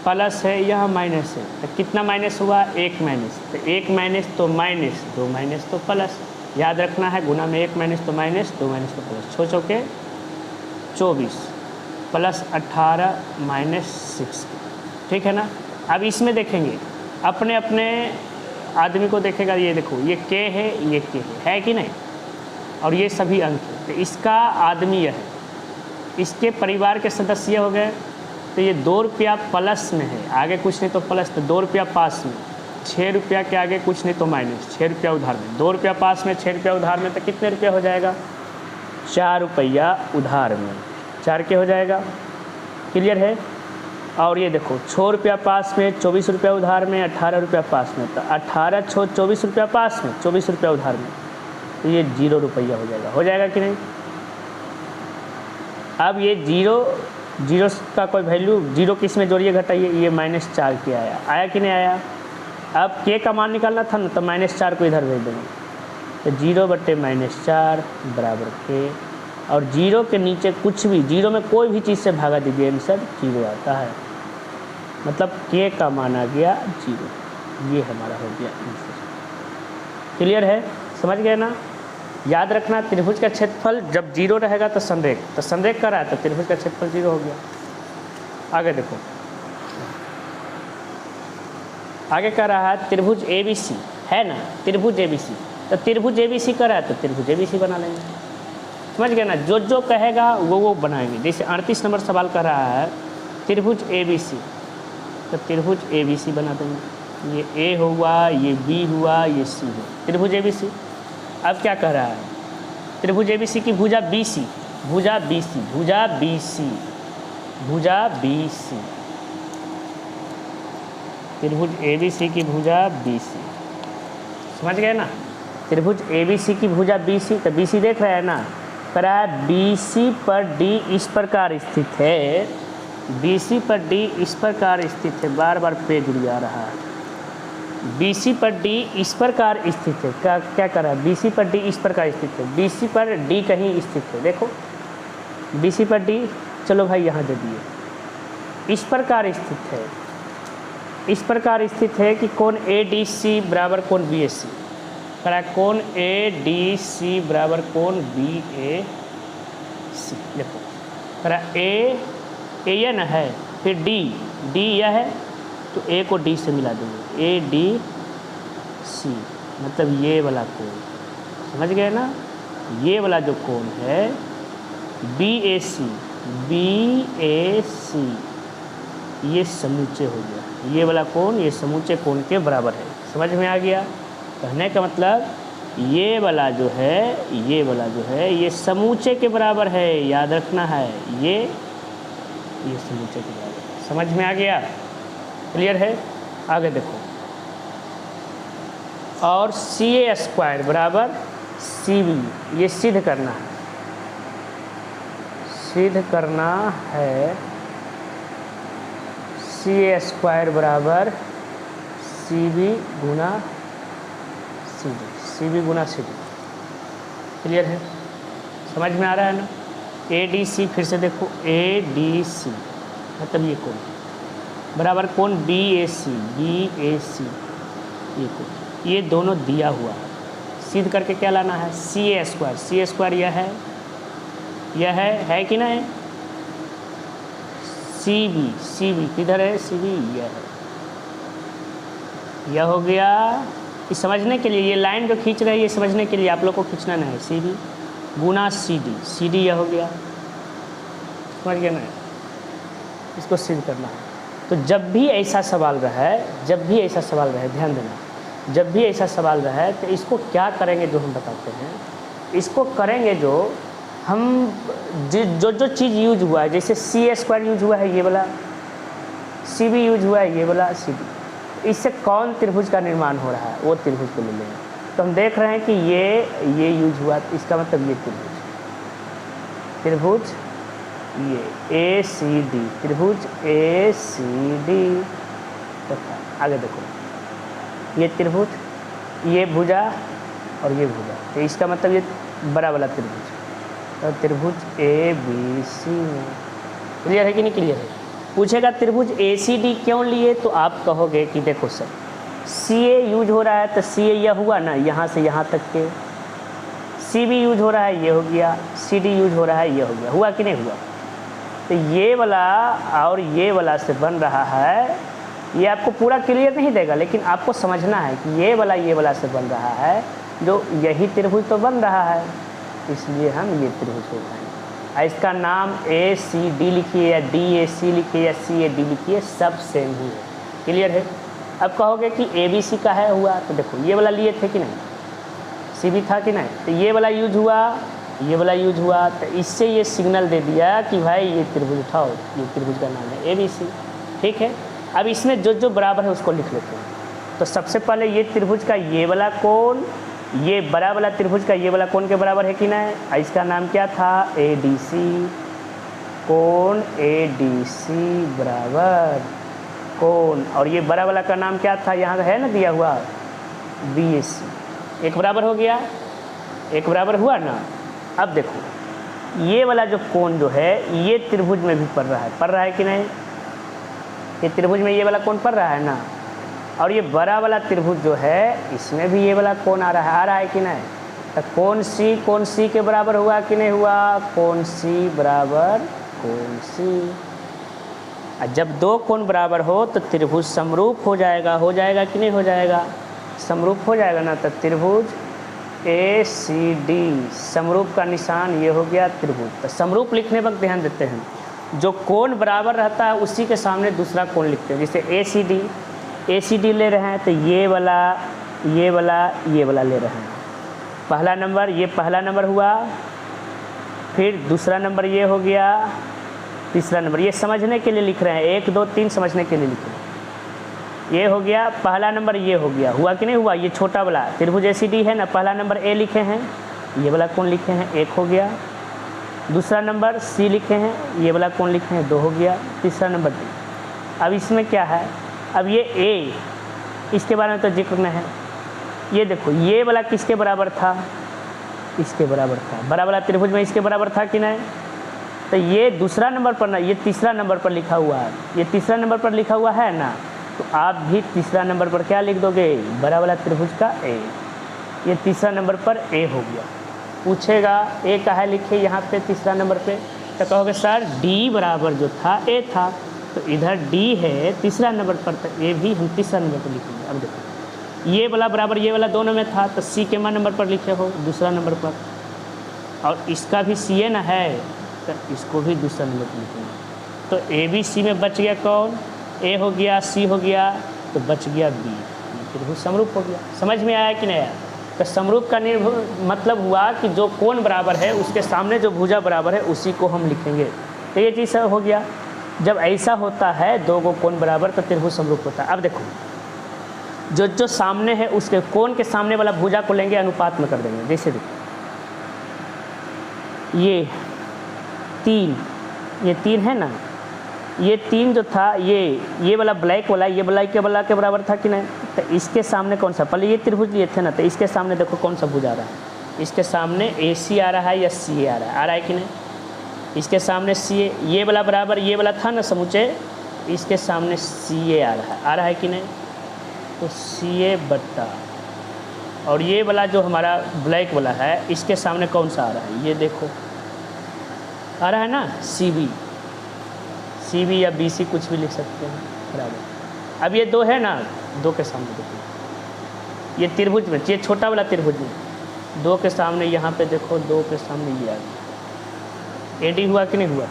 प्लस है, यहाँ माइनस है, तो कितना माइनस हुआ? 1 माइनस। तो 1 माइनस तो माइनस, 2 माइनस तो प्लस। याद रखना है, गुना में 1 माइनस तो माइनस, 2 माइनस तो प्लस। 6 चौके 24 प्लस 18 माइनस 6। ठीक है ना। अब इसमें देखेंगे अपने अपने आदमी को देखेगा। ये देखो ये के है, ये के है कि नहीं, और ये सभी अंक है। तो इसका आदमी यह है, इसके परिवार के सदस्य हो गए। तो ये 2 रुपया प्लस में है, आगे कुछ नहीं तो प्लस, तो 2 रुपया पास में। 6 रुपया के आगे कुछ नहीं तो माइनस, 6 रुपया उधार में। 2 रुपया पास में, 6 रुपया उधार में, तो कितने रुपया हो जाएगा? 4 रुपया उधार में। 4 के हो जाएगा। क्लियर है। और ये देखो 6 रुपया पास में, 24 रुपया उधार में, 18 रुपया पास में। तो 18 6 24 रुपया पास में, 24 रुपया उधार में, तो ये 0 रुपया हो जाएगा। हो जाएगा कि नहीं? अब ये 0 का कोई वैल्यू, 0 किस में जोड़िए घटाइए, ये -4 के आया। आया कि नहीं आया? अब के का मान निकालना था ना, तो -4 को इधर भेज देंगे। तो 0/-4 बराबर के। और 0 के नीचे कुछ भी, 0 में कोई भी चीज़ से भागा दीजिए, आंसर 0 आता है। मतलब के का मान आ गया 0। ये हमारा हो गया आंसर। क्लियर है? समझ गए ना। याद रखना, त्रिभुज का क्षेत्रफल जब 0 रहेगा तो संरेख, तो संरेख कर रहा है तो त्रिभुज का क्षेत्रफल 0 हो गया। आगे देखो, आगे कह रहा है त्रिभुज ABC है ना, त्रिभुज ABC। तो त्रिभुज ABC कर रहा है तो त्रिभुज ABC बना लेंगे। समझ गए ना। जो जो कहेगा वो बनाएंगे। जैसे 38 नंबर सवाल कर रहा है त्रिभुज ABC, तो त्रिभुज ABC बना देंगे। ये A हुआ, ये B हुआ, ये C हुआ, त्रिभुज ABC। अब क्या कह रहा है? त्रिभुज ABC की भुजा BC, भुजा BC, भुजा BC, भुजा BC। त्रिभुज ABC की भुजा BC। समझ गए ना। त्रिभुज ABC की भुजा BC, तो BC देख रहे हैं ना। कह रहा है BC पर D इस प्रकार स्थित है, BC पर D इस प्रकार स्थित है। बार बार पेज उड़ जा रहा है। BC पर D इस प्रकार स्थित है। क्या कर रहा है? BC पर D इस प्रकार स्थित है। BC पर D कहीं स्थित है। देखो BC पर D, चलो भाई यहाँ दे दिए। इस प्रकार स्थित है, इस प्रकार स्थित है कि कोण ADC बराबर कोण BAC। कह रहा है कोण ADC बराबर कोण BAC। देखो कह रहा है A यह ना है, फिर D यह है, तो A को D से मिला देंगे। ADC मतलब ये वाला कोण। समझ गए ना। ये वाला जो कोण है BAC ये समूचे हो गया। ये वाला कोण ये समूचे कोण के बराबर है। समझ में आ गया? कहने का मतलब ये वाला जो है, ये वाला जो है, ये समूचे के बराबर है। याद रखना है, ये समूचे के बराबर है। समझ में आ गया? क्लियर है? आगे देखो, और CA² बराबर CB, ये सिद्ध करना है, सिद्ध करना है। CA² बराबर CB गुना CD, CB गुना CD। क्लियर है? समझ में आ रहा है ना। ADC फिर से देखो, ADC मतलब ये कोण बराबर कोण BAC, ये कोण, ये दोनों दिया हुआ है। सिद्ध करके क्या लाना है? CA² यह है कि नहीं? CB किधर है? CB यह है। यह हो गया। इस समझने के लिए, ये लाइन जो खींच रही है, ये समझने के लिए आप लोग को खींचना नहीं है। CB गुना CD यह हो गया। समझ गया ना। इसको सिद्ध करना है। तो जब भी ऐसा सवाल रहे, ध्यान देना, जब भी ऐसा सवाल रहे तो इसको क्या करेंगे जो हम बताते हैं, इसको करेंगे जो हम जो चीज़ यूज हुआ है, जैसे CA² यूज हुआ है ये वाला, CB यूज हुआ है ये वाला, CD, इससे कौन त्रिभुज का निर्माण हो रहा है वो त्रिभुज को ले लेंगे। तो हम देख रहे हैं कि ये यूज हुआ, इसका मतलब ये त्रिभुज ये ए सी डी, त्रिभुज ए सी डी। आगे देखो ये त्रिभुज, ये भुजा और ये भुजा, तो इसका मतलब ये बड़ा वाला त्रिभुज, तो त्रिभुज ए बी सी में। क्लियर है कि नहीं क्लियर है? पूछेगा त्रिभुज ए सी डी क्यों लिए, तो आप कहोगे कि देखो सर सी ए यूज हो रहा है, तो सी ए यह हुआ ना, यहाँ से यहाँ तक के। सी बी यूज हो रहा है, ये हो गया। सी डी यूज हो रहा है, ये हो गया। हुआ कि नहीं हुआ? तो ये वाला और ये वाला से बन रहा है, ये आपको पूरा क्लियर नहीं देगा, लेकिन आपको समझना है कि ये वाला से बन रहा है, जो यही त्रिभुज तो बन रहा है, इसलिए हम ये त्रिभुज हो पाएंगे। इसका नाम ए सी डी लिखिए या डी ए सी लिखिए या सी ए डी लिखिए, सब सेम ही है। क्लियर है? अब कहोगे कि ए बी सी का है हुआ, तो देखो ये वाला लिए थे कि नहीं, सी भी था कि नहीं, तो ये वाला यूज हुआ, ये वाला यूज हुआ, तो इससे ये सिग्नल दे दिया कि भाई ये त्रिभुज उठाओ, ये त्रिभुज का नाम है ए बी सी। ठीक है, अब इसमें जो जो बराबर है उसको लिख लेते हैं। तो सबसे पहले ये त्रिभुज का ये वाला कोण, ये बड़ा वाला त्रिभुज का ये वाला कोण के बराबर है कि नहीं, इसका नाम क्या था, ए डी सी। कोण ए डी सी बराबर कोण, और ये बड़ा वाला का नाम क्या था, यहाँ है ना दिया हुआ, बी ए सी। एक बराबर हो गया, एक बराबर हुआ ना। अब देखो ये वाला जो कोण जो है ये त्रिभुज में भी पड़ रहा है कि नहीं, ये त्रिभुज में ये वाला कोण पड़ रहा है ना, और ये बड़ा वाला त्रिभुज जो है इसमें भी ये वाला कोण आ रहा है कि नहीं। तो कोण सी के बराबर हुआ कि नहीं हुआ, कोण सी बराबर कोण सी। और जब दो कोण बराबर हो तो त्रिभुज समरूप हो जाएगा कि नहीं हो जाएगा, समरूप हो जाएगा ना। तो त्रिभुज ए सी डी, समरूप का निशान ये हो गया त्रिभुज। तो समरूप लिखने वक्त ध्यान देते हैं, जो कोण बराबर रहता है उसी के सामने दूसरा कोण लिखते हैं। जैसे ए सी डी ले रहे हैं, तो ये वाला ले रहे हैं। पहला नंबर, ये पहला नंबर हुआ, फिर दूसरा नंबर ये हो गया, तीसरा नंबर। ये समझने के लिए लिख रहे हैं, 1 2 3 समझने के लिए लिख रहे हैं। ये हो गया पहला नंबर, ये हो गया। हुआ कि नहीं हुआ? ये छोटा वाला त्रिभुज ए सी डी है ना, पहला नंबर ए लिखे हैं, ये वाला कोण लिखे हैं, 1 हो गया। दूसरा नंबर सी लिखे हैं, ये वाला कोण लिखे हैं, 2 हो गया। तीसरा नंबर डी। अब इसमें क्या है, अब ये ए, इसके बारे में तो जिक्र नहीं है। ये देखो ये वाला किसके बराबर था, इसके बराबर था। बड़ा वाला त्रिभुज में इसके बराबर था कि नहीं, तो ये दूसरा नंबर पर ना, ये तीसरा नंबर पर लिखा हुआ है, ये तीसरा नंबर पर लिखा हुआ है ना, तो आप भी तीसरा नंबर पर क्या लिख दोगे, बड़ा वाला त्रिभुज का ए। ये तीसरा नंबर पर ए हो गया। पूछेगा ए का है लिखे यहाँ पे तीसरा नंबर पे, तो कहोगे सर डी बराबर जो था ए था, तो इधर डी है तीसरा नंबर पर, तो ए भी हम तीसरा नंबर पर लिखेंगे। अब देखो ये वाला बराबर ये वाला दोनों में था, तो सी के नंबर पर लिखे हो दूसरा नंबर पर, और इसका भी सी ए ना है, तो इसको भी दूसरा नंबर पर लिखेंगे। तो ए बी सी में बच गया कौन, ए हो गया, सी हो गया, तो बच गया बी, त्रिभुज समरूप हो गया। समझ में आया कि नहीं आया? तो समरूप का मतलब हुआ कि जो कोण बराबर है उसके सामने जो भुजा बराबर है उसी को हम लिखेंगे। तो ये चीज़ हो गया। जब ऐसा होता है दो को कोण बराबर, तो त्रिभुज समरूप होता है। अब देखो जो सामने है उसके कोण के सामने वाला भुजा को लेंगे, अनुपात में कर देंगे। जैसे देखो ये 3 है ना, ये 3 जो था ये वाला ब्लैक वाला, ये ब्लैक के बराबर था कि नहीं, तो इसके सामने कौन सा, पहले ये त्रिभुज लिए थे ना, तो इसके सामने देखो कौन सा भुज आ रहा है, इसके सामने ए सी आ रहा है या सी ए आ रहा है कि नहीं, इसके सामने सी ए, ये वाला बराबर ये वाला था ना समूचे, इसके सामने सी ए आ रहा है कि नहीं, तो सी ए बट्टा, और ये वाला जो हमारा ब्लैक वाला है इसके सामने कौन सा आ रहा है, ये देखो आ रहा है ना सी बी या बी सी कुछ भी लिख सकते हैं बराबर। अब ये 2 है ना, 2 के सामने देखो, ये त्रिभुज में, ये छोटा वाला त्रिभुज में 2 के सामने यहाँ पे देखो, 2 के सामने ये आ गया, ए डी हुआ कि नहीं हुआ।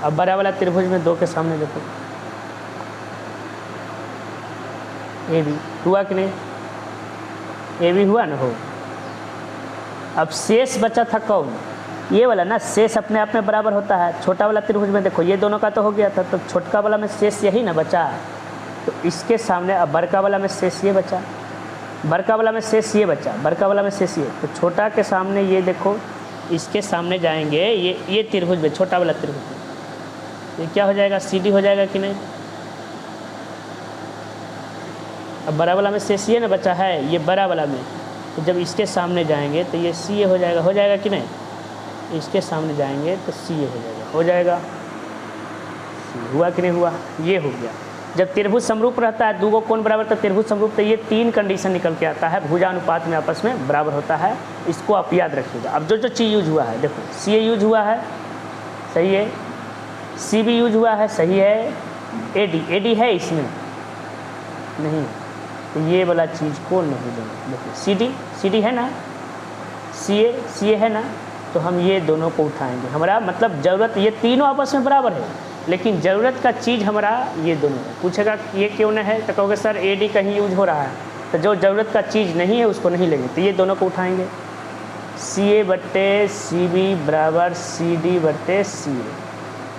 अब बड़ा वाला त्रिभुज में 2 के सामने देखो, ए बी हुआ कि नहीं, ए बी हुआ ना हो। अब शेष बचा था कौन, ये वाला ना शेष अपने आप में बराबर होता है। छोटा वाला त्रिभुज में देखो ये दोनों का तो हो गया था, तो छोटका वाला में शेष यही ना बचा, तो इसके सामने अब बड़का वाला में शेष ये बचा, बड़का वाला में शेष ये बचा, बड़का वाला में शेष ये, तो छोटा के सामने ये देखो, इसके सामने जाएंगे ये त्रिभुज में, छोटा वाला त्रिभुज में, ये क्या हो जाएगा, CD हो जाएगा कि नहीं। अब बड़ा वाला में शेष ये ना बचा है, ये बड़ा वाला में, तो जब इसके सामने जाएंगे तो ये CA हो जाएगा कि नहीं, इसके सामने जाएंगे तो CA हो जाएगा, हुआ कि नहीं हुआ, ये हो गया। जब त्रिभुज समरूप रहता है, दो कोण बराबर, तो त्रिभुज समरूप, तो ये 3 कंडीशन निकल के आता है, भुजानुपात में आपस में बराबर होता है, इसको आप याद रखिएगा। अब जो चीज़ यूज हुआ है, देखो CA यूज हुआ है, सही है, CB यूज हुआ है, सही है, AD है इसमें नहीं, तो ये वाला चीज़ को नहीं देंगे। देखो CD है ना, CA है ना, तो हम ये दोनों को उठाएंगे। हमारा मतलब ज़रूरत, ये तीनों आपस में बराबर है, लेकिन ज़रूरत का चीज़ हमारा ये दोनों है। पूछेगा कि ये क्यों नहीं है, तो कहोगे सर AD कहीं यूज हो रहा है, तो जो ज़रूरत का चीज़ नहीं है उसको नहीं लेंगे, तो ये दोनों को उठाएंगे। CA बट्टे CB बराबर CD बट्टे CA,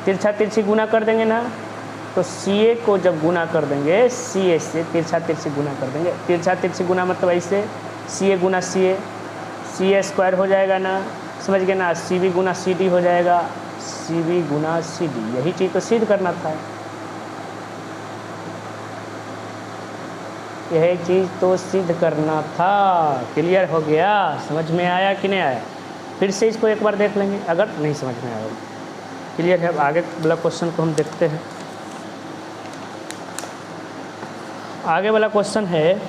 तिरछा तिरछी गुना कर देंगे ना, तो CA को जब गुना कर देंगे CA से, तिरछा तिरछी गुना कर देंगे, तिरछा तिरछी गुना मतलब ऐसे CA गुना CA स्क्वायर हो जाएगा ना, समझ गए ना, CB गुना CD हो जाएगा, CB गुना CD, यही चीज़ तो सिद्ध करना था, यही चीज़ तो सिद्ध करना था। क्लियर हो गया, समझ में आया कि नहीं आया, फिर से इसको एक बार देख लेंगे अगर नहीं समझ में आया। क्लियर है, अब आगे वाला क्वेश्चन को हम देखते हैं। आगे वाला क्वेश्चन है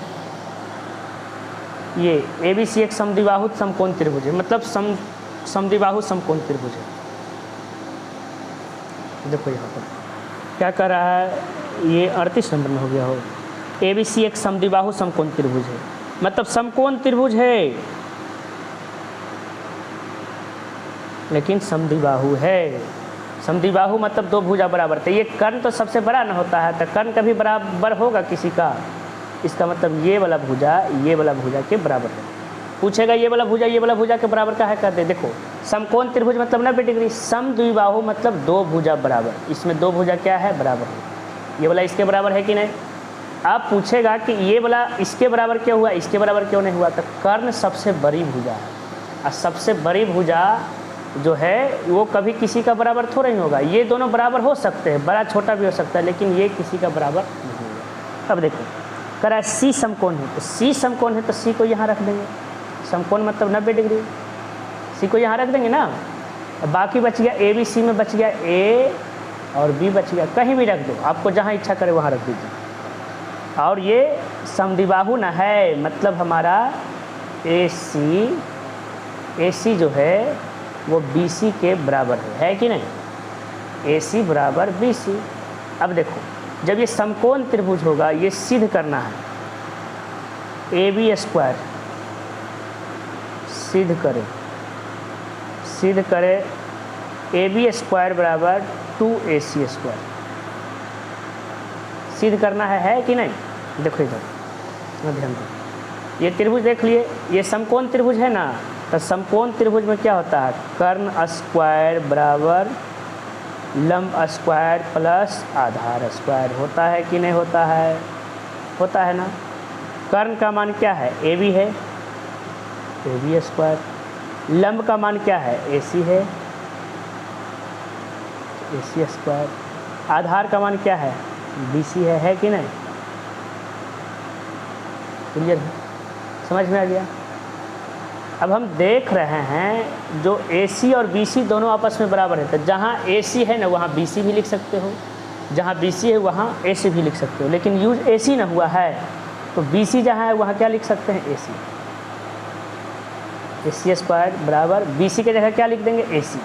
ये ABC एक समद्विबाहु समकोण त्रिभुज है, मतलब समद्विबाहु समकोण त्रिभुज है। देखो यहाँ पर क्या कर रहा है, ये 38 नंबर में हो गया हो। ABC एक समद्विबाहु समकोण त्रिभुज है, मतलब समकोण त्रिभुज है लेकिन समद्विबाहु है। समद्विबाहु मतलब दो भुजा बराबर, तो ये कर्ण तो सबसे बड़ा न होता है, तो कर्ण कभी बराबर होगा किसी का, इसका मतलब ये वाला भुजा के बराबर है। पूछेगा ये वाला भुजा के बराबर का है, कहते देखो समकोण त्रिभुज मतलब 90 डिग्री, समद्विबाहु मतलब दो भुजा बराबर, इसमें दो भुजा क्या है, बराबर है। ये वाला इसके बराबर है कि नहीं। आप पूछेगा कि ये वाला इसके बराबर क्यों हुआ, इसके बराबर क्यों नहीं हुआ, तो कर्ण सबसे बड़ी भुजा है, और सबसे बड़ी भुजा जो है वो कभी किसी का बराबर थोड़ा ही होगा। ये दोनों बराबर हो सकते हैं, बड़ा छोटा भी हो सकता है, लेकिन ये किसी का बराबर नहीं होगा। अब देखो कह रहा है C समकोण है, तो C समकोण है तो C को यहाँ रख देंगे, समकोण मतलब 90 डिग्री, C को यहाँ रख देंगे ना। बाकी बच गया ABC में बच गया A और B बच गया, कहीं भी रख दो, आपको जहाँ इच्छा करे वहाँ रख दीजिए। और ये समद्विबाहु न है, मतलब हमारा AC जो है वो BC के बराबर है कि नहीं, AC बराबर BC। अब देखो जब ये समकोण त्रिभुज होगा, ये सिद्ध करना है, AB स्क्वायर सिद्ध करें AB स्क्वायर बराबर 2AC स्क्वायर, सिद्ध करना है कि नहीं। देखो इधर ध्यान दो, ये त्रिभुज देख लिए, ये समकोण त्रिभुज है ना, तो समकोण त्रिभुज में क्या होता है, कर्ण स्क्वायर बराबर लंब स्क्वायर प्लस आधार स्क्वायर होता है कि नहीं होता है, होता है ना। कर्ण का मान क्या है, AB है, AB स्क्वायर, लंब का मान क्या है, AC है, AC स्क्वायर, आधार का मान क्या है, BC है कि नहीं। क्लियर है, समझ में आ गया। अब हम देख रहे हैं जो AC और BC दोनों आपस में बराबर है, तो जहाँ AC है ना वहाँ BC भी लिख सकते हो, जहाँ BC है वहाँ AC भी लिख सकते हो, लेकिन यूज AC ना हुआ है तो BC जहाँ है वहाँ क्या लिख सकते हैं, AC स्क्वायर बराबर BC के जगह क्या लिख देंगे, AC।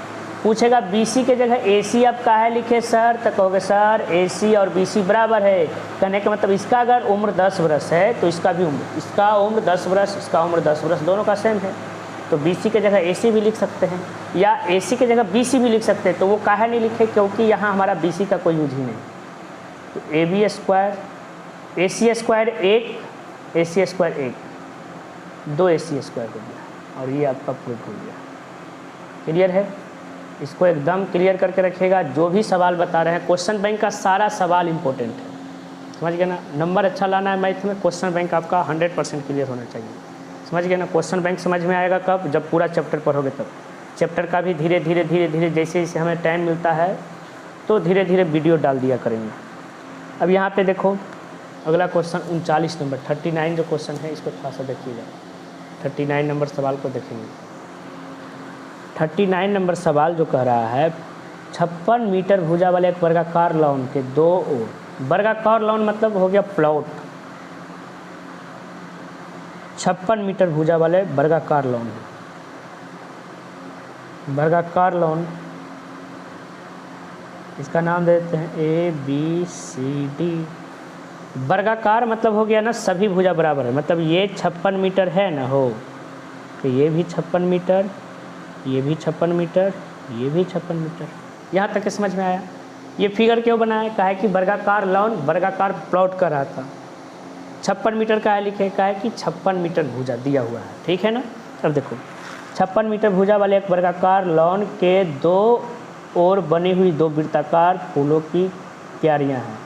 पूछेगा BC के जगह AC आप काहे लिखे सर, तो कहोगे सर AC और BC बराबर है, कहने का मतलब इसका अगर उम्र 10 वर्ष है तो इसका भी उम्र, इसका उम्र 10 वर्ष, इसका उम्र 10 वर्ष, दोनों का सेम है, तो BC के जगह AC भी लिख सकते हैं, या AC के जगह BC भी लिख सकते हैं। तो वो काहे नहीं लिखे, क्योंकि यहाँ हमारा BC का कोई यूज ही नहीं। तो AB square, AC square 1, AC square 1, 2 AC square हो गया, और ये आपका प्रूफ हो गया। क्लियर है? इसको एकदम क्लियर करके रखिएगा। जो भी सवाल बता रहे हैं, क्वेश्चन बैंक का सारा सवाल इंपॉर्टेंट है, समझ गए ना? नंबर अच्छा लाना है मैथ में, क्वेश्चन बैंक आपका 100% क्लियर होना चाहिए, समझ गए ना? क्वेश्चन बैंक समझ में आएगा कब? जब पूरा चैप्टर पढ़ोगे तब। चैप्टर का भी धीरे धीरे जैसे जैसे हमें टाइम मिलता है तो धीरे धीरे वीडियो डाल दिया करेंगे। अब यहाँ पे देखो अगला क्वेश्चन 39 नंबर 39 जो क्वेश्चन है इसको थोड़ा सा देखिएगा। 39 नंबर सवाल को देखेंगे। 39 नंबर सवाल जो कह रहा है 56 मीटर भुजा वाले एक वर्गाकार लॉन के दो ओर, वर्गाकार लॉन मतलब हो गया प्लॉट, 56 मीटर भुजा वाले वर्गाकार लॉन है। वर्गाकार लॉन इसका नाम देते हैं ABCD। वर्गाकार मतलब हो गया ना सभी भुजा बराबर है, मतलब ये 56 मीटर है ना हो तो ये भी 56 मीटर, ये भी 56 मीटर, ये भी 56 मीटर। यहाँ तक के समझ में आया? ये फिगर क्यों बनाया? कहा है कि वर्गाकार लॉन वर्गाकार प्लॉट कर रहा था। 56 मीटर का है लिखे, कहा है कि 56 मीटर भुजा दिया हुआ है, ठीक है ना? अब देखो 56 मीटर भुजा वाले एक वर्गाकार लॉन के दो ओर बनी हुई दो वृत्ताकार फूलों की क्यारियाँ हैं।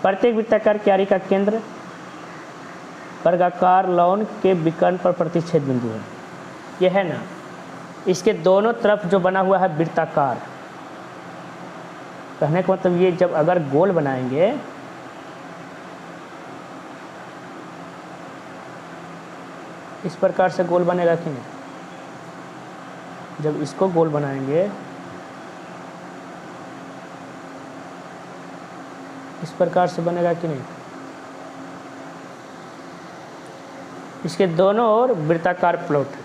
प्रत्येक वृत्ताकार क्यारी का केंद्र वर्गाकार लॉन के विकर्ण पर प्रतिच्छेद बिंदु है। यह है ना, इसके दोनों तरफ जो बना हुआ है वृत्ताकार, कहने का मतलब ये जब अगर गोल बनाएंगे इस प्रकार से गोल बनेगा कि नहीं? जब इसको गोल बनाएंगे इस प्रकार से बनेगा कि नहीं? इसके दोनों ओर वृत्ताकार प्लॉट है,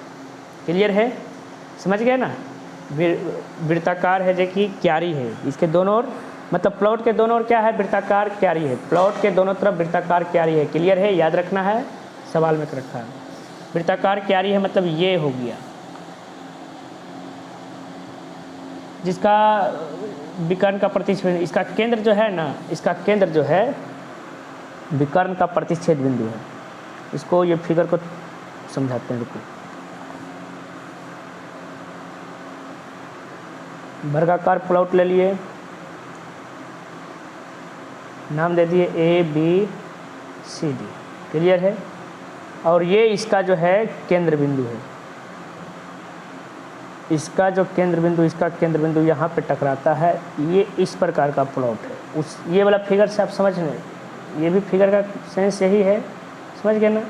क्लियर है? समझ गए ना? वृत्ताकार है जो कि क्यारी है, इसके दोनों ओर मतलब प्लॉट के दोनों ओर क्या है? वृत्ताकार क्यारी है। प्लॉट के दोनों तरफ वृत्ताकार क्यारी है, क्लियर है? याद रखना है, सवाल में रखा है। वृत्ताकार क्यारी है मतलब ये हो गया, जिसका विकर्ण का प्रतिच्छेद, इसका केंद्र जो है ना, इसका केंद्र जो है विकर्ण का प्रतिच्छेद बिंदु है। इसको ये फिगर को समझाते हैं, रुको। वर्गाकार प्लॉट ले लिए, नाम दे दिए ABCD, क्लियर है? और ये इसका जो है केंद्र बिंदु है, इसका जो केंद्र बिंदु, इसका केंद्र बिंदु यहाँ पे टकराता है। ये इस प्रकार का प्लॉट है। उस ये वाला फिगर से आप समझ लें, ये भी फिगर का सेंस यही है, समझ गए ना?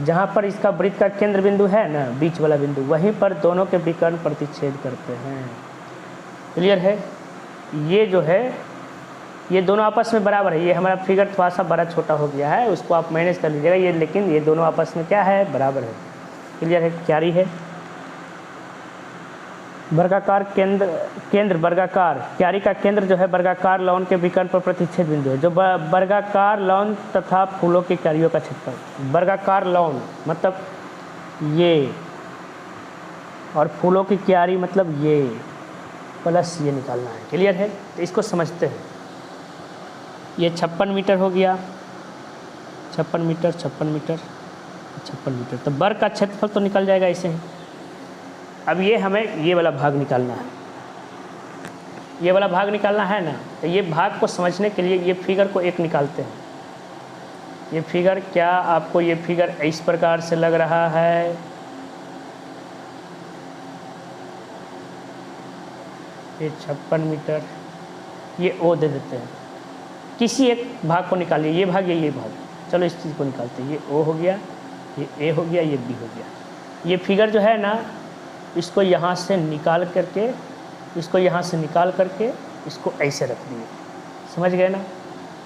जहाँ पर इसका वृत्त का केंद्र बिंदु है ना, बीच वाला बिंदु, वहीं पर दोनों के विकर्ण प्रतिच्छेद करते हैं, क्लियर है? ये जो है ये दोनों आपस में बराबर है। ये हमारा फिगर थोड़ा सा बड़ा छोटा हो गया है, उसको आप मैनेज कर लीजिएगा। ये लेकिन ये दोनों आपस में क्या है? बराबर है, क्लियर है? क्यारी है। वर्गाकार केंद्र वर्गाकार क्यारी का केंद्र जो है वर्गाकार लॉन के विकर्ण पर प्रतिच्छेद बिंदु है, जो वर्गाकार लॉन तथा फूलों की क्यारियों का क्षेत्रफल। वर्गाकार लॉन मतलब ये, और फूलों की क्यारी मतलब ये, प्लस ये निकालना है, क्लियर है? तो इसको समझते हैं। ये 56 मीटर हो गया, 56 मीटर 56 मीटर 56 मीटर, तो वर्ग का क्षेत्रफल तो निकल जाएगा ऐसे ही। अब ये हमें ये वाला भाग निकालना है, ये वाला भाग निकालना है ना, तो ये भाग को समझने के लिए ये फिगर को एक निकालते हैं। ये फिगर क्या आपको ये फिगर इस प्रकार से लग रहा है? ये 56 मीटर, ये O दे देते हैं। किसी एक भाग को निकालिए, ये भाग ये भाग, चलो इस चीज़ को निकालते हैं। ये O हो गया, ये A हो गया, ये B हो गया। ये फिगर जो है ना, इसको यहाँ से निकाल करके, इसको यहाँ से निकाल करके इसको ऐसे रख दिए, समझ गए ना?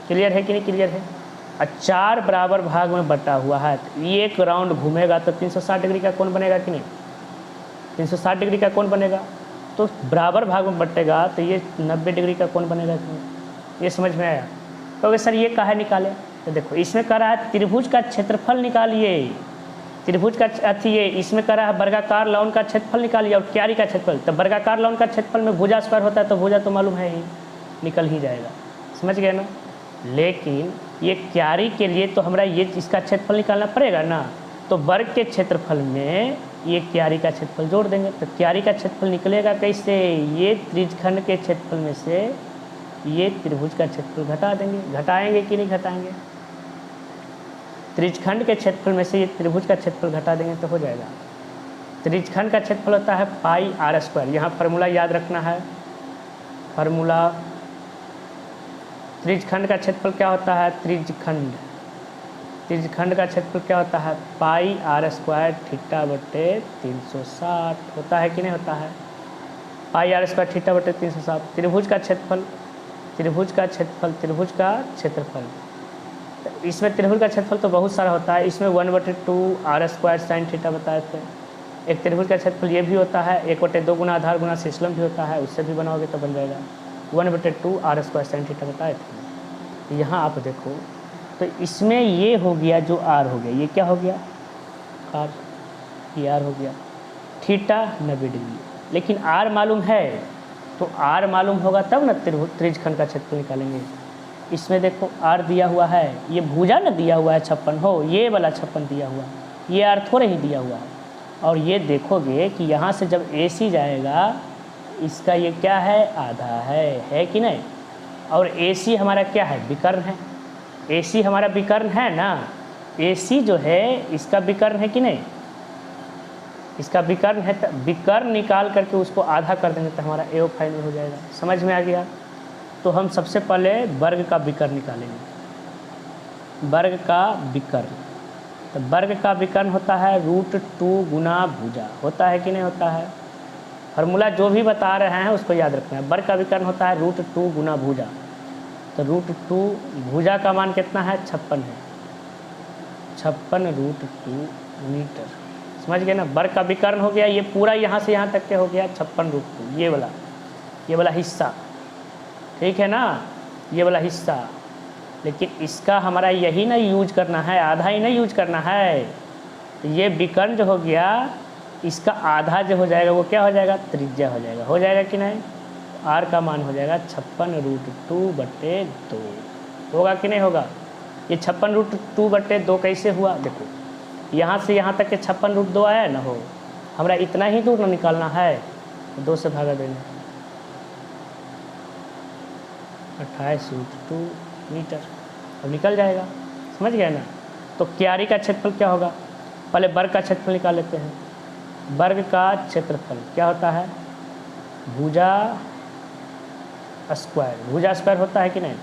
क्लियर है कि नहीं? क्लियर है। और 4 बराबर भाग में बटा हुआ है, तो ये एक राउंड घूमेगा तो 360 डिग्री का कोण बनेगा कि नहीं? 360 डिग्री का कोण बनेगा। तो बराबर भाग में बटेगा तो ये 90 डिग्री का कोण बनेगा कि नहीं? ये समझ में आया? तो सर ये काहे निकाले? तो देखो इसमें कह रहा है त्रिभुज का क्षेत्रफल निकालिए, त्रिभुज का अथी ये, इसमें कह रहा है वर्गाकार लॉन का क्षेत्रफल निकालिए और क्यारी का क्षेत्रफल। तो वर्गाकार लॉन का क्षेत्रफल में भुजा स्क्वायर होता है, तो भुजा तो मालूम है ही, निकल ही जाएगा, समझ गए ना? लेकिन ये क्यारी के लिए तो हमारा ये इसका क्षेत्रफल निकालना पड़ेगा ना, तो तो वर्ग के क्षेत्रफल में ये क्यारी का क्षेत्रफल जोड़ देंगे, तो क्यारी का क्षेत्रफल निकलेगा कैसे, ये त्रिज्यखंड के क्षेत्रफल में से ये त्रिभुज का क्षेत्रफल घटा देंगे। घटाएंगे कि नहीं घटाएंगे, त्रिज्यखंड के क्षेत्रफल में से ये त्रिभुज का क्षेत्रफल घटा देंगे तो हो जाएगा। त्रिज्यखंड का क्षेत्रफल होता है पाई आर स्क्वायर, यहाँ फार्मूला याद रखना है, फार्मूला त्रिज्यखंड का क्षेत्रफल क्या होता है, त्रिज्यखंड का क्षेत्रफल क्या होता है, पाई आर स्क्वायर थीटा बटे 360 होता है कि नहीं होता है, पाई आर स्क्वायर थीटा बटे 360। त्रिभुज का क्षेत्रफल इसमें त्रिभुज का क्षेत्रफल तो बहुत सारा होता है, इसमें 1/2 आर स्क्वायर साइन थीटा बताए थे। एक त्रिभुज का क्षेत्रफल ये भी होता है, 1/2 गुना आधार गुना सिस्लम भी होता है, उससे भी बनाओगे तो बन जाएगा 1/2 आर स्क्वायर साइन थीटा बताए थे। यहाँ आप देखो तो इसमें ये हो गया जो आर हो गया, ये क्या हो गया आर, ये आर हो गया, थीटा 90 डिग्री, लेकिन आर मालूम है तो आर मालूम होगा तब ना त्रिज्यखंड का क्षेत्रफल निकालेंगे। इसमें देखो आर दिया हुआ है, ये भुजा ना दिया हुआ है 56 हो, ये वाला 56 दिया हुआ, ये आर थोड़े ही दिया हुआ है। और ये देखोगे कि यहाँ से जब AC जाएगा इसका ये क्या है, आधा है कि नहीं। और AC हमारा क्या है, विकर्ण है, AC हमारा विकर्ण है ना, AC जो है इसका विकर्ण है कि नहीं, इसका विकर्ण है, तो विकर्ण निकाल करके उसको आधा कर देंगे तो हमारा AO फाइनल हो जाएगा। समझ में आ गया। तो हम सबसे पहले वर्ग का विकर्ण निकालेंगे, वर्ग का विकर्ण, तो वर्ग का विकर्ण होता है √2 गुना भुजा, होता है कि नहीं होता है। फार्मूला जो भी बता रहे हैं उसको याद रखना है। वर्ग का विकर्ण होता है √2 गुना भुजा, तो √2 भुजा का मान कितना है, 56 है, 56 √2 मीटर। समझ गए ना, वर्ग का विकर्ण हो गया, ये पूरा यहाँ से यहाँ तक के हो गया 56 √2, ये वाला हिस्सा, ठीक है ना, ये वाला हिस्सा। लेकिन इसका हमारा यही ना यूज करना है, आधा ही नहीं यूज करना है। तो ये विकर्ण जो हो गया इसका आधा जो हो जाएगा वो क्या हो जाएगा, त्रिज्या हो जाएगा कि नहीं। आर का मान हो जाएगा 56 √2/2, होगा कि नहीं होगा। ये 56 √2/2 कैसे हुआ, देखो यहाँ से यहाँ तक के 56 √2 आया ना हो, हमारा इतना ही दूर ना निकालना है, तो 2 से भागा देना, 28 √2 मीटर, अब निकल जाएगा। समझ गए ना। तो क्यारी का क्षेत्रफल क्या होगा, पहले वर्ग का क्षेत्रफल निकाल लेते हैं। वर्ग का क्षेत्रफल क्या होता है, भुजा स्क्वायर होता है कि नहीं।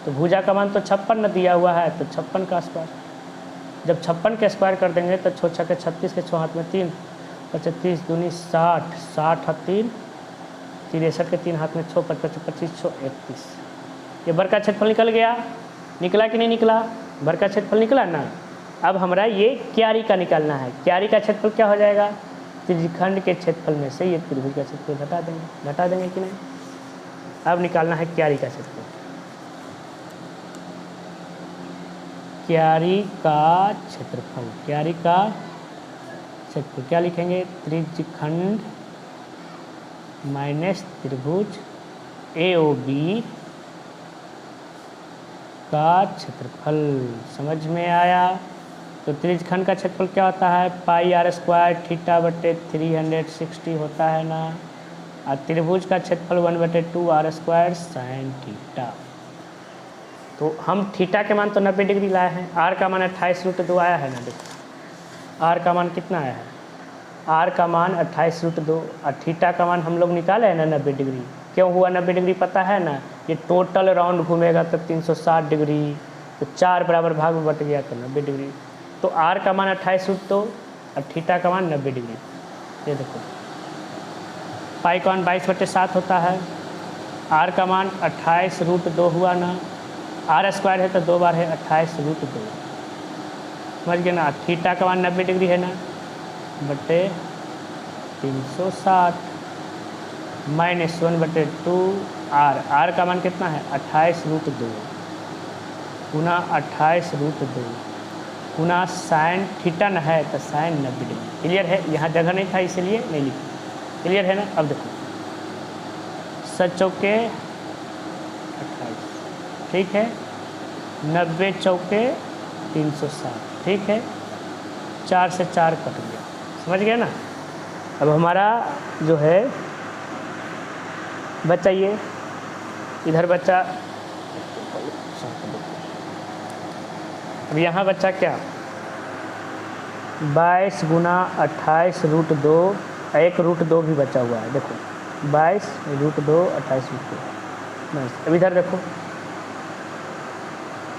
तो भुजा का मान तो 56 न दिया हुआ है, तो 56 का स्क्वायर, जब 56 के स्क्वायर कर देंगे तो 6 छक्के 36 के 6 हाथ में 3, 35 दूनी 60, 60 हाथ 3, 63 के 3 हाथ में 6, 55 25 6 31। ये वर्ग का क्षेत्रफल निकला कि नहीं निकला, वर्ग का क्षेत्रफल निकला ना। अब हमारा ये क्यारी का निकालना है। क्यारी का क्षेत्रफल क्या हो जाएगा, त्रिज्यखंड के क्षेत्रफल में से ये त्रिभुज का क्षेत्रफल घटा देंगे कि नहीं। अब निकालना है क्यारी का क्षेत्रफल। क्यारी का क्षेत्रफल क्या लिखेंगे, त्रिज्यखंड माइनस त्रिभुज AOB का क्षेत्रफल। समझ में आया। तो त्रिज्यखंड का क्षेत्रफल क्या होता है, पाई आर स्क्वायर थीटा बटे 360 होता है ना, और त्रिभुज का क्षेत्रफल 1/2 आर स्क्वायर साइन थीटा। तो हम थीटा के मान तो 90 डिग्री लाए हैं, आर का मान 28 √2 आया है ना। देखो आर का मान कितना आया है, आर का मान 28 √2 और थीटा का मान हम लोग निकाले हैं ना 90 डिग्री। क्यों हुआ 90 डिग्री पता है ना, ये टोटल राउंड घूमेगा तो 360 डिग्री, तो 4 बराबर भाग में बट गया तो 90 डिग्री। तो आर का मान 28 √2 और थीटा का मान 90 डिग्री। ये देखो पाई का मान 22/7 होता है, आर का मान 28 √2 हुआ ना, आर स्क्वायर है तो 2 बार है 28 √2, समझ गए ना। थीटा का मान 90 डिग्री है ना, बटे 360 माइनस 1/2 आर का मान कितना है 28 √2 गुना 28 √2 गुना साइन थीटा न है तो साइन 90 डिग्री। क्लियर है, यहाँ जगह नहीं था इसलिए नहीं लिखा। क्लियर है ना। अब देखो 7 चौके 28, ठीक है, 90 चौके 360, ठीक है। 4 से 4 कट गया, समझ गए ना। अब हमारा जो है बच्चा ये इधर बच्चा, अब यहाँ बच्चा क्या 22 गुना 28 रूट 2, एक रूट 2 भी बचा हुआ है, देखो 22 रूट 2 28 रूट 2 बस। अब इधर देखो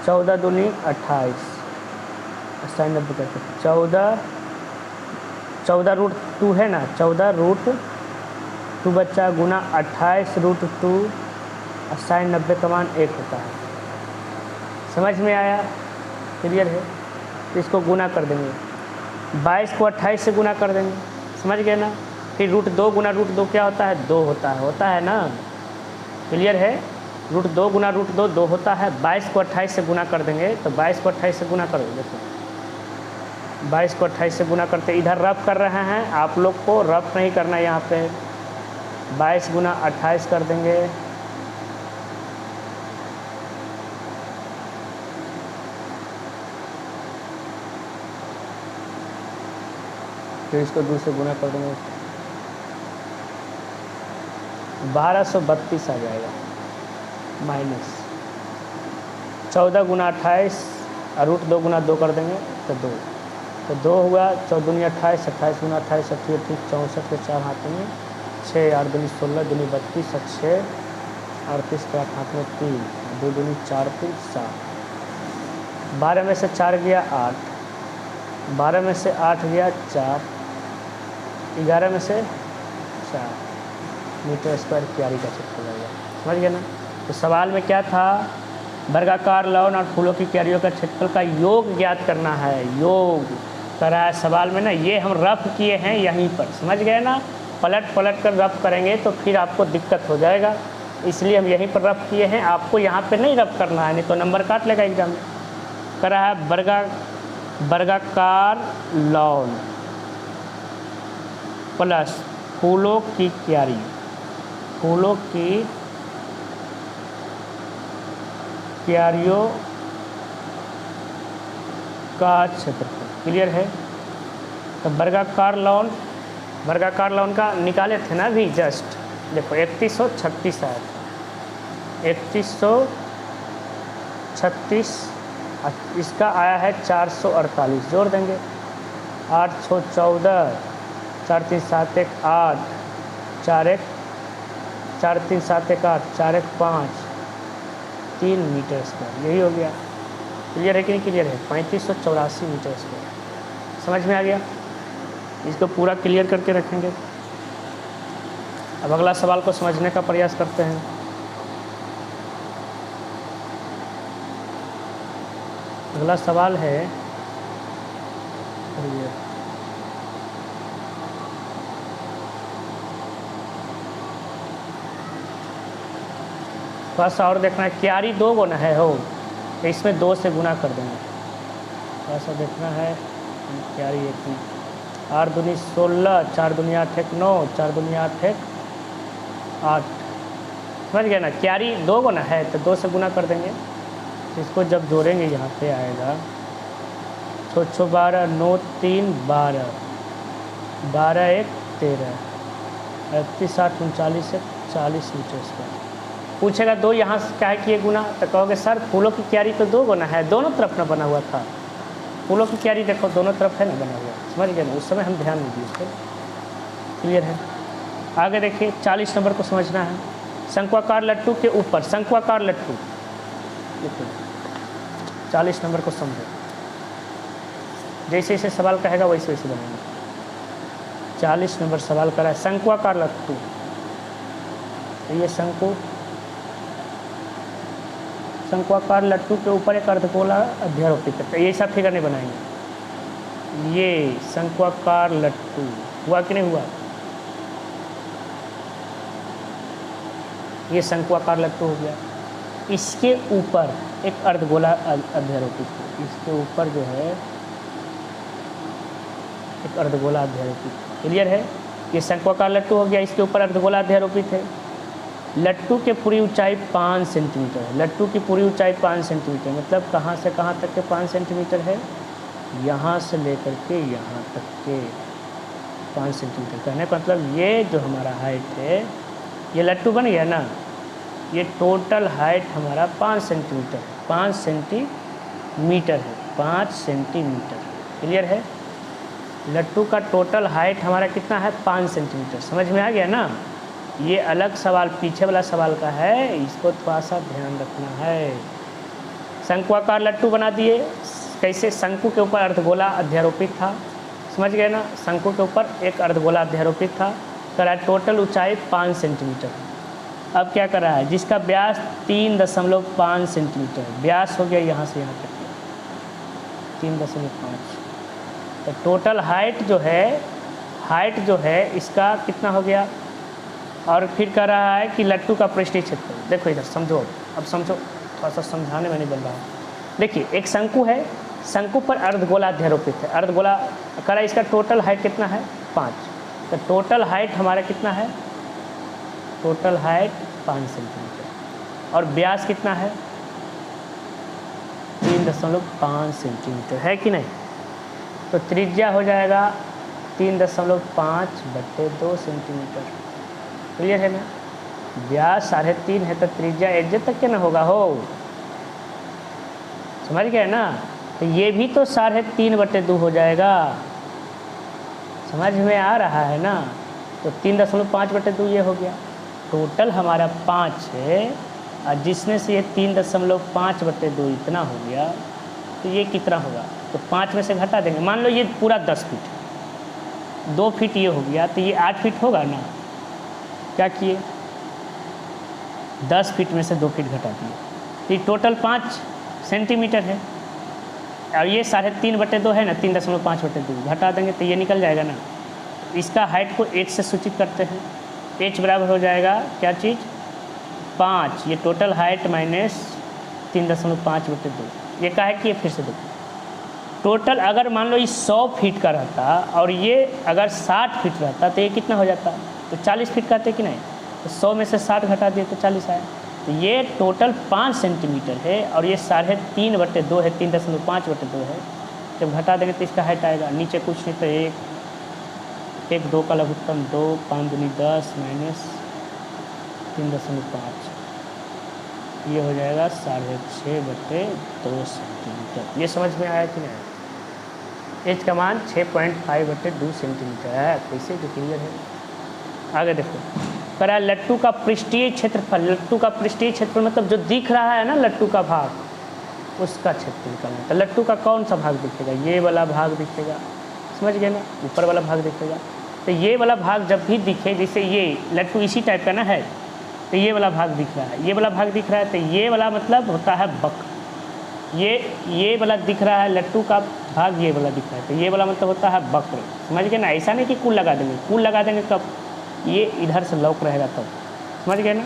14 दूनी 28, 90 करके 14 रूट 2 है ना, 14 रूट 2 बच्चा गुना 28 रूट 2 sin 90 का मान 1 होता है। समझ में आया, क्लियर है। तो इसको गुना कर देंगे, 22 को 28 से गुना कर देंगे, समझ गए ना। फिर रूट 2 गुना रूट 2 क्या होता है 2 होता है ना, क्लियर है। रूट 2 गुना रूट 2 2 होता है। 22 को 28 से गुना कर देंगे, तो 22 को 28 से गुना करो, देखो 22 को 28 से गुना करते, इधर रफ कर रहे हैं, आप लोग को रफ नहीं करना है। यहाँ पे 22 गुना 28 कर देंगे, फिर इसको 2 से गुना कर देंगे, 1232 आ जाएगा माइनस 14 गुना 28 और रूट 2 गुना 2 कर देंगे तो 2 हुआ। 14 दूनी 28, 28 गुना 28 38 64 के 4 हाथ में 6, 8 दूनी 16 दूनी 32 और 6 38 के 8 हाथ में 3, 2 दूनी 4 3 7, 12 में से 4 गया 8, 12 में से 8 गया 4, 11 में से 4 मीटर स्क्वायर क्यारी का क्षेत्रफल रहेगा, समझ गए ना। तो सवाल में क्या था, वर्गाकार लौन और फूलों की क्यारियों का क्षेत्रफल का योग ज्ञात करना है, योग करा है सवाल में ना। ये हम रफ किए हैं यहीं पर, समझ गए ना। पलट कर रफ करेंगे तो फिर आपको दिक्कत हो जाएगा, इसलिए हम यहीं पर रफ किए हैं। आपको यहाँ पे नहीं रफ करना है, नहीं तो नंबर काट लेगा एग्जाम में। करा है वर्गाकार लौन प्लस फूलों की क्यारी, फूलों की क्यारियों का क्षेत्रफल, क्लियर है। तो वर्गाकार लौन का निकाले थे ना अभी जस्ट, देखो 3136 आया था, 3136, इसका आया है 448, जोड़ देंगे 8 6 14, 4 3 7 1 8, 4 1 4 3 7 1 8, 4 1 5, 3 मीटर स्क्वायर, यही हो गया। क्लियर है कि नहीं क्लियर है, 3584 मीटर स्क्वायर, समझ में आ गया। इसको पूरा क्लियर करके रखेंगे। अब अगला सवाल को समझने का प्रयास करते हैं। अगला सवाल है थोड़ा सा और देखना है, क्यारी 2 गुना है हो, तो इसमें 2 से गुना कर देंगे। थोड़ा सा देखना है, क्यारी 1 में 8 दूनी 16, 4 दूनी 8 1 9, 4 दूनी 8 1 8, समझ गए ना। क्यारी 2 गुना है तो 2 से गुना कर देंगे। इसको जब जोड़ेंगे यहाँ पे आएगा 6 6 12 9 3 12, 12 1 13, 38 8 39 40 मीटर स्क्वायर। पूछेगा 2 यहाँ से क्या है किए गुना, तो कहोगे सर फूलों की क्यारी तो 2 गुना है, दोनों तरफ ना बना हुआ था। फूलों की क्यारी देखो दोनों तरफ है ना बना हुआ, समझ गए ना। उस समय हम ध्यान नहीं दिए थे, क्लियर है। आगे देखिए 40 नंबर को समझना है। शंक्वाकार लट्टू के ऊपर, शंक्वाकार लट्टू, 40 नंबर को समझो, जैसे जैसे सवाल कहेगा वैसे वैसे बनाएंगे। 40 नंबर सवाल करा है शंक्वाकार लट्टू, ये शंक्वाकार लट्टू के ऊपर एक अर्धगोला अध्यारोपित है, ये सब फिगर नहीं बनाएंगे। ये शंक्वाकार लट्टू हुआ कि नहीं हुआ, ये शंक्वाकार लट्टू हो गया। इसके ऊपर एक अर्धगोला अध्यारोपित है, इसके ऊपर जो है एक अर्धगोला अध्यारोपित, क्लियर है। ये शंक्वाकार लट्टू हो गया, इसके ऊपर अर्धगोला अध्यारोपित है। लट्टू की पूरी ऊंचाई 5 सेंटीमीटर है, लट्टू की पूरी ऊंचाई 5 सेंटीमीटर, मतलब कहाँ से कहाँ तक के 5 सेंटीमीटर है, यहाँ से लेकर के यहाँ तक के 5 सेंटीमीटर। कहने का मतलब ये जो हमारा हाइट है, ये लट्टू बन गया ना, ये टोटल हाइट हमारा 5 सेंटीमीटर है, 5 सेंटीमीटर है, 5 सेंटीमीटर। क्लियर है? लट्टू का टोटल हाइट हमारा कितना है? 5 सेंटीमीटर। समझ में आ गया ना? ये अलग सवाल, पीछे वाला सवाल का है, इसको थोड़ा सा ध्यान रखना है। शंक्वाकार लट्टू बना दिए। कैसे? शंकु के ऊपर अर्धगोला अध्यारोपित था। समझ गए ना? शंकु के ऊपर एक अर्धगोला अध्यारोपित था। कर रहा है टोटल ऊंचाई 5 सेंटीमीटर। अब क्या कर रहा है? जिसका व्यास 3.5 सेंटीमीटर, व्यास हो गया यहाँ से यहाँ तक 3.5। तो टोटल हाइट जो है इसका कितना हो गया? और फिर कह रहा है कि लट्टू का पृष्ठीय क्षेत्रफल। देखो इधर समझो, अब समझो, थोड़ा सा समझाने में नहीं बन रहा है। देखिए एक शंकु है, शंकु पर अर्धगोला अध्यारोपित है, अर्धगोला कह रहा है इसका टोटल हाइट कितना है? 5। तो टोटल हाइट हमारा कितना है? टोटल हाइट 5 सेंटीमीटर और व्यास कितना है? 3.5 सेंटीमीटर है कि नहीं? तो त्रिज्या हो जाएगा 3.5/2 सेंटीमीटर। क्लियर है ना? व्यास 3.5 है तो त्रिज्या एज तक के ना होगा हो। समझ गए ना? तो ये भी तो 3.5/2 हो जाएगा। समझ में आ रहा है ना? तो 3.5/2 ये हो गया। टोटल हमारा 5 है और जिसमें से ये 3.5/2 इतना हो गया, तो ये कितना होगा? तो 5 में से घटा देंगे। मान लो ये पूरा 10 फीट, 2 फीट ये हो गया, तो ये 8 फीट होगा ना? क्या किए? 10 फीट में से 2 फीट घटा दिए, तो ये टोटल 5 सेंटीमीटर है। और ये 3.5/2 है ना, 3.5/2 घटा देंगे तो ये निकल जाएगा ना। इसका हाइट को h से सूचित करते हैं। h बराबर हो जाएगा क्या चीज़? 5। ये टोटल हाइट माइनस 3.5/2। ये क्या है कि ये फिर से देखो, टोटल अगर मान लो ये 100 फीट का रहता और ये अगर 60 फीट रहता तो ये कितना हो जाता? तो 40 फीट कहते कि नहीं? तो 100 में से 60 घटा दिए तो 40 आया। तो ये टोटल 5 सेंटीमीटर है और ये 3.5/2 है, 3.5/2 है। जब घटा देंगे तो इसका हाइट आएगा नीचे कुछ नहीं तो 1 2 का लघुत्तम 2, 5 दूनी 10 माइनस 3.5, ये हो जाएगा 6.5/2 सेंटीमीटर। ये समझ में आया कि नहीं? एच का मान 6.5/2 सेंटीमीटर है। कैसे जो क्लियर है? आगे देखो, करा लट्टू का पृष्ठीय क्षेत्रफल। लट्टू का पृष्ठीय क्षेत्रफल मतलब जो दिख रहा है ना लट्टू का भाग, उसका क्षेत्रफल निकालना। तो लट्टू का कौन सा भाग दिखेगा? ये वाला भाग दिखेगा। समझ गए ना? ऊपर वाला भाग दिखेगा। तो ये वाला भाग जब भी दिखे, जैसे ये लट्टू इसी टाइप का ना है, तो ये वाला भाग दिख रहा है, ये वाला भाग दिख रहा है, तो ये वाला मतलब होता है वक्र। ये वाला दिख रहा है लट्टू का भाग, ये वाला दिख रहा है, तो ये वाला मतलब होता है वक्र। समझ गए ना? ऐसा नहीं कि कुल लगा देंगे, कुल लगा देंगे कब? ये इधर से लौक रहेगा तब। समझ गए ना?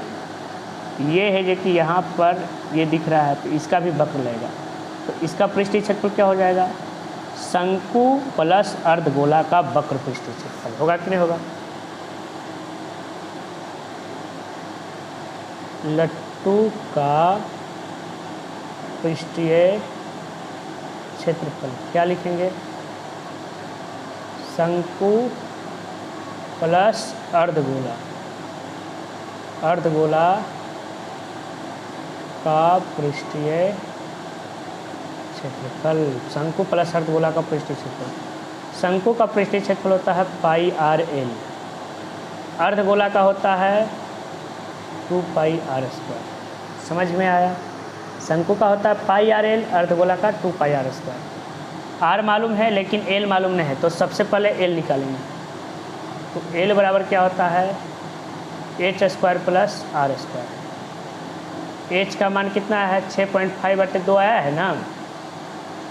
ये है जो कि यहाँ पर ये दिख रहा है, तो इसका भी वक्र लगेगा। तो इसका पृष्ठीय क्षेत्रफल क्या हो जाएगा? शंकु प्लस अर्धगोला का वक्र पृष्ठीय क्षेत्रफल होगा कि नहीं होगा? लट्टू का पृष्ठीय क्षेत्रफल क्या लिखेंगे? शंकु प्लस अर्धगोला, अर्धगोला का पृष्ठीय क्षेत्रफल। शंकु प्लस अर्धगोला का पृष्ठीय क्षेत्रफल। शंकु का पृष्ठीय क्षेत्रफल होता है πr/l, अर्धगोला का होता है 2πr²। समझ में आया? शंकु का होता है πr/l, अर्धगोला का 2πr²। r मालूम है लेकिन l मालूम नहीं है, तो सबसे पहले l निकालेंगे। तो l बराबर क्या होता है? h² plus r²। h का मान कितना है? 6.5/2 आया है ना?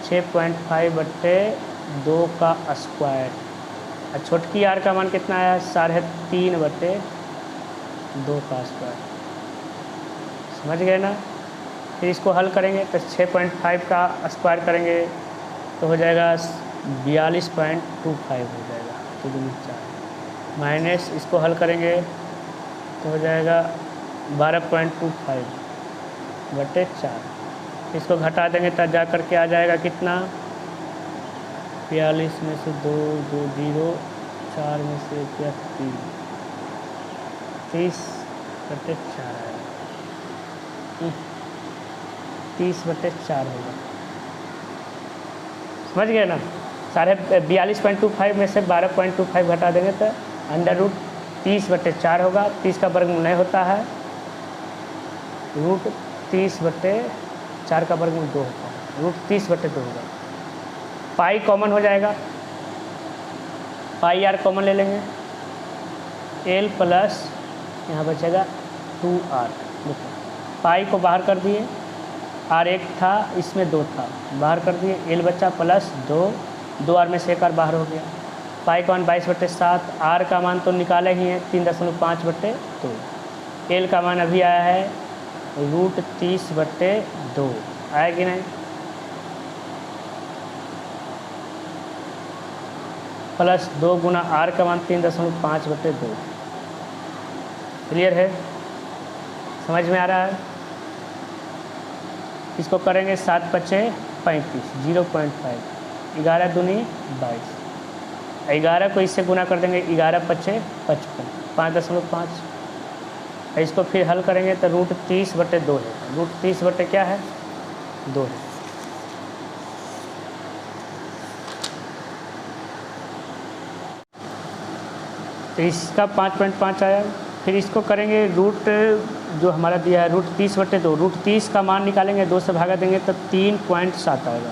6.5/2 का स्क्वायर। और छोटकी r का मान कितना आया? 3.5/2 का स्क्वायर। समझ गए ना? फिर इसको हल करेंगे तो 6.5 का स्क्वायर करेंगे तो हो जाएगा 42.25 हो जाएगा, तो 4 माइनस इसको हल करेंगे तो हो जाएगा 12.25/4। इसको घटा देंगे तो जा करके आ जाएगा कितना? 42 में से 2 2 0, 4 में से क्या 3, 30/4 आएगा। 30/4 होगा। समझ गए ना? 42.25 में से 12.25 घटा देंगे तो √30/4 होगा। 30 का वर्गमूल नहीं होता है, √30/4 का वर्गमूल 2 होता है, √30/2 होगा। पाई कॉमन हो जाएगा, पाई आर कॉमन ले लेंगे, एल प्लस यहाँ बचेगा 2r। देखो पाई को बाहर कर दिए, r 1 था, इसमें 2 था, बाहर कर दिए, एल बचा प्लस 2r में से 1r बाहर हो गया। पाई का मान 22/7, r का मान तो निकाले ही है 3.5/2, एल का मान अभी आया है √30/2, आया कि नहीं? प्लस 2 गुना r का मान 3.5/2। क्लियर है? समझ में आ रहा है? इसको करेंगे 7×5 = 35, 0.5, 11 दूनी 22, 11 को इससे गुना कर देंगे, 11×5 = 55, 5.5। इसको फिर हल करेंगे तो √30/2 है, √30/ क्या है 2 है। तो इसका 5.5 आया। फिर इसको करेंगे रूट जो हमारा दिया है √30/2, √30 का मान निकालेंगे, 2 से भागा देंगे तो 3.7 आएगा,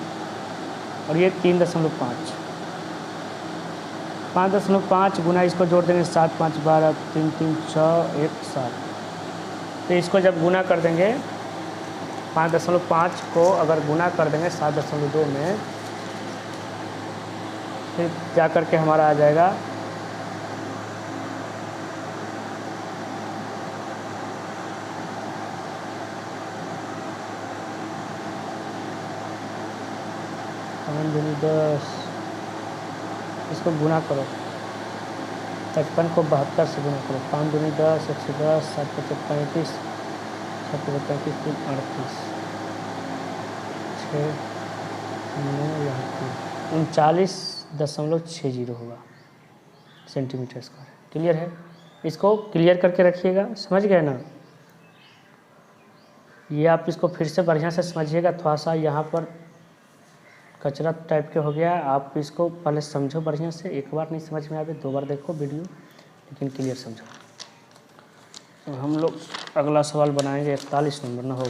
और ये 3.5, 5.5 गुना इसको जोड़ देंगे 7 5 12 3 3 6 1 7। तो इसको जब गुना कर देंगे 5.5 को अगर गुना कर देंगे 7.2 में, फिर जा कर के हमारा आ जाएगा 5 दूनी 10, इसको गुना करो, 55 को 72 से गुना करो, 5 दूनी 10, 110, 7 × 35, 7 × 35 3 38, 6 9 39.60 होगा सेंटीमीटर स्क्वायर। क्लियर है? इसको क्लियर करके रखिएगा, समझ गए ना? ये आप इसको फिर से बढ़िया से समझिएगा, थोड़ा सा यहाँ पर कचरा टाइप के हो गया, आप इसको पहले समझो बढ़िया से, एक बार नहीं समझ में आवे 2 बार देखो वीडियो, लेकिन क्लियर समझो। तो हम लोग अगला सवाल बनाएंगे 41 नंबर ना हो,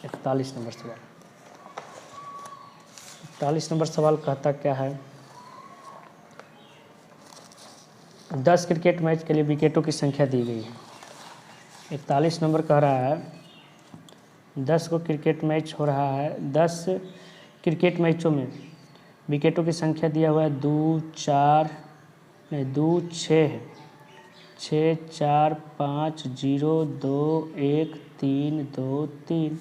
41 नंबर सवाल। 41 नंबर सवाल कहता क्या है, 10 क्रिकेट मैच के लिए विकेटों की संख्या दी गई है। 41 नंबर कह रहा है 10 को क्रिकेट मैच हो रहा है, 10 क्रिकेट मैचों में विकेटों की संख्या दिया हुआ है 2 6 है, 6 4 5 0 2 1 3 2 3।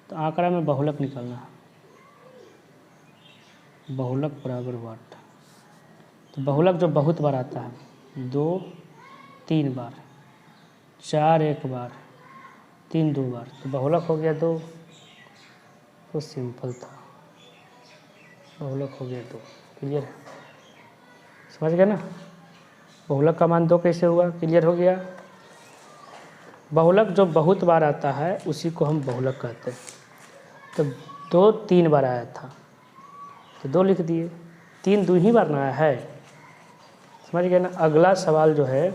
तो आंकड़ा में बहुलक निकालना है, बहुलक बराबर वाट। तो बहुलक जो बहुत बार आता है, 2 3 बार, 4 1 बार, 3 2 बार, तो बहुलक हो गया 2। तो सिंपल था, बहुलक हो गया 2। क्लियर है? समझ गए ना? बहुलक का मान 2 कैसे हुआ? क्लियर हो गया? बहुलक जो बहुत बार आता है उसी को हम बहुलक कहते हैं। तो 2 3 बार आया था तो 2 लिख दिए, 3 2 ही बार ना आया है। समझ गए ना? अगला सवाल जो है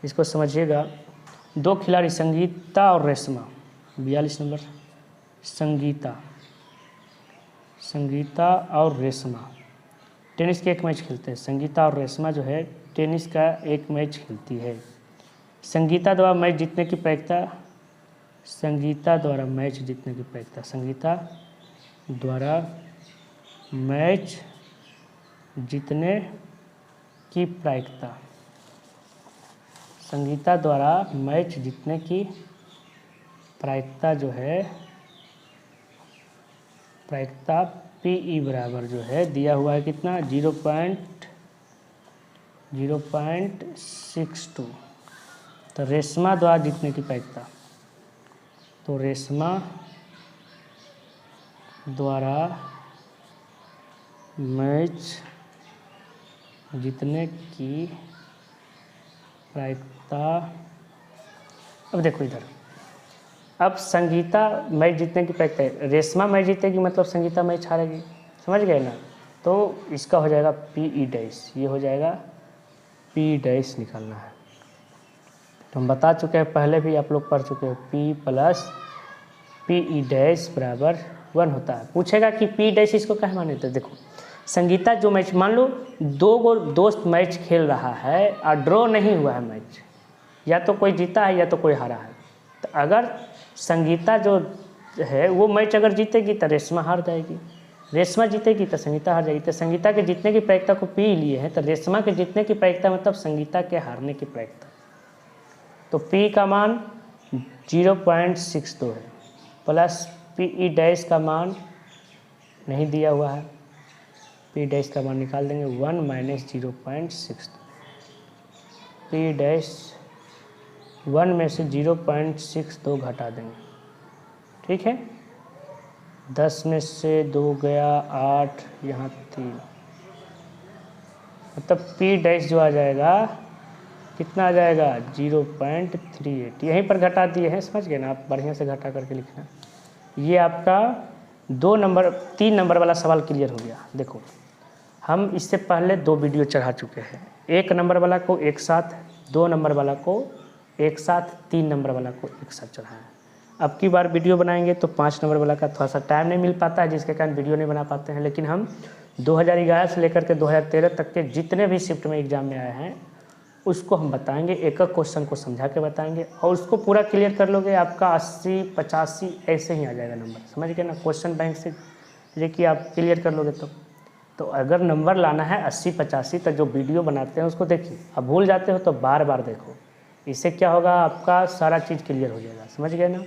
इसको समझिएगा, 2 खिलाड़ी संगीता और रेशमा, 42 नंबर, संगीता और रेशमा टेनिस के एक मैच खेलते हैं। संगीता और रेशमा जो है टेनिस का एक मैच खेलती है। संगीता द्वारा मैच जीतने की प्रायिकता, संगीता द्वारा मैच जीतने की प्रायिकता, संगीता द्वारा मैच जीतने की प्रायिकता, संगीता द्वारा मैच जीतने की प्रायिकता जो है, प्रायिकता PE बराबर जो है दिया हुआ है कितना, 0.62। तो रेशमा द्वारा जीतने की प्रायिकता, तो रेशमा द्वारा मैच जीतने की प्रायिकता। अब देखो इधर, अब संगीता मैच जीतने की प्रायिकता है, रेशमा मैच जीतेगी मतलब संगीता मैच हारेगी, समझ गए ना। तो इसका हो जाएगा पी ई डैश, ये हो जाएगा पी डैश निकालना है। तो हम बता चुके हैं, पहले भी आप लोग पढ़ चुके हो, P plus P E dash बराबर 1 होता है। पूछेगा कि पी डैश इसको क्या माने, तो देखो संगीता जो मैच, मान लो 2 गो दोस्त मैच खेल रहा है और ड्रॉ नहीं हुआ है मैच, या तो कोई जीता है या तो कोई हारा है। तो अगर संगीता जो है वो मैच अगर जीतेगी तो रेशमा हार जाएगी, रेशमा जीतेगी तो संगीता हार जाएगी। तो संगीता के जीतने की प्रायिकता को पी लिए हैं, तो रेशमा के जीतने की प्रायिकता मतलब संगीता के हारने की प्रायिकता। तो पी का मान 0.62 है, प्लस पी ई डैश का मान नहीं दिया हुआ है, पी डैश का मान निकाल देंगे 1 माइनस 0.62। पी डैश 1 में से 0.62 घटा देंगे, ठीक है। 10 में से 2 गया 8, यहाँ 3, मतलब पी डैश जो आ जाएगा कितना आ जाएगा 0.38। यहीं पर घटा दिए हैं, समझ गए ना आप, बढ़िया से घटा करके लिखना। ये आपका 3 नंबर वाला सवाल क्लियर हो गया। देखो हम इससे पहले 2 वीडियो चढ़ा चुके हैं, 1 नंबर वाला को एक साथ, 2 नंबर वाला को एक साथ, 3 नंबर वाला को एक साथ चढ़ाया। अब की बार वीडियो बनाएंगे तो 5 नंबर वाला का थोड़ा सा टाइम नहीं मिल पाता है, जिसके कारण वीडियो नहीं बना पाते हैं। लेकिन हम 2011 से लेकर के 2013 तक के जितने भी शिफ्ट में एग्ज़ाम में आए हैं उसको हम बताएंगे, एक एक क्वेश्चन को समझा के बताएंगे, और उसको पूरा क्लियर कर लोगे आपका 80 85 ऐसे ही आ जाएगा नंबर, समझ गए ना। क्वेश्चन बैंक से देखिए आप क्लियर कर लोगे तो अगर नंबर लाना है 80 85 तो जो वीडियो बनाते हैं उसको देखिए। अब भूल जाते हो तो बार बार देखो, इससे क्या होगा आपका सारा चीज़ क्लियर हो जाएगा, समझ गए ना।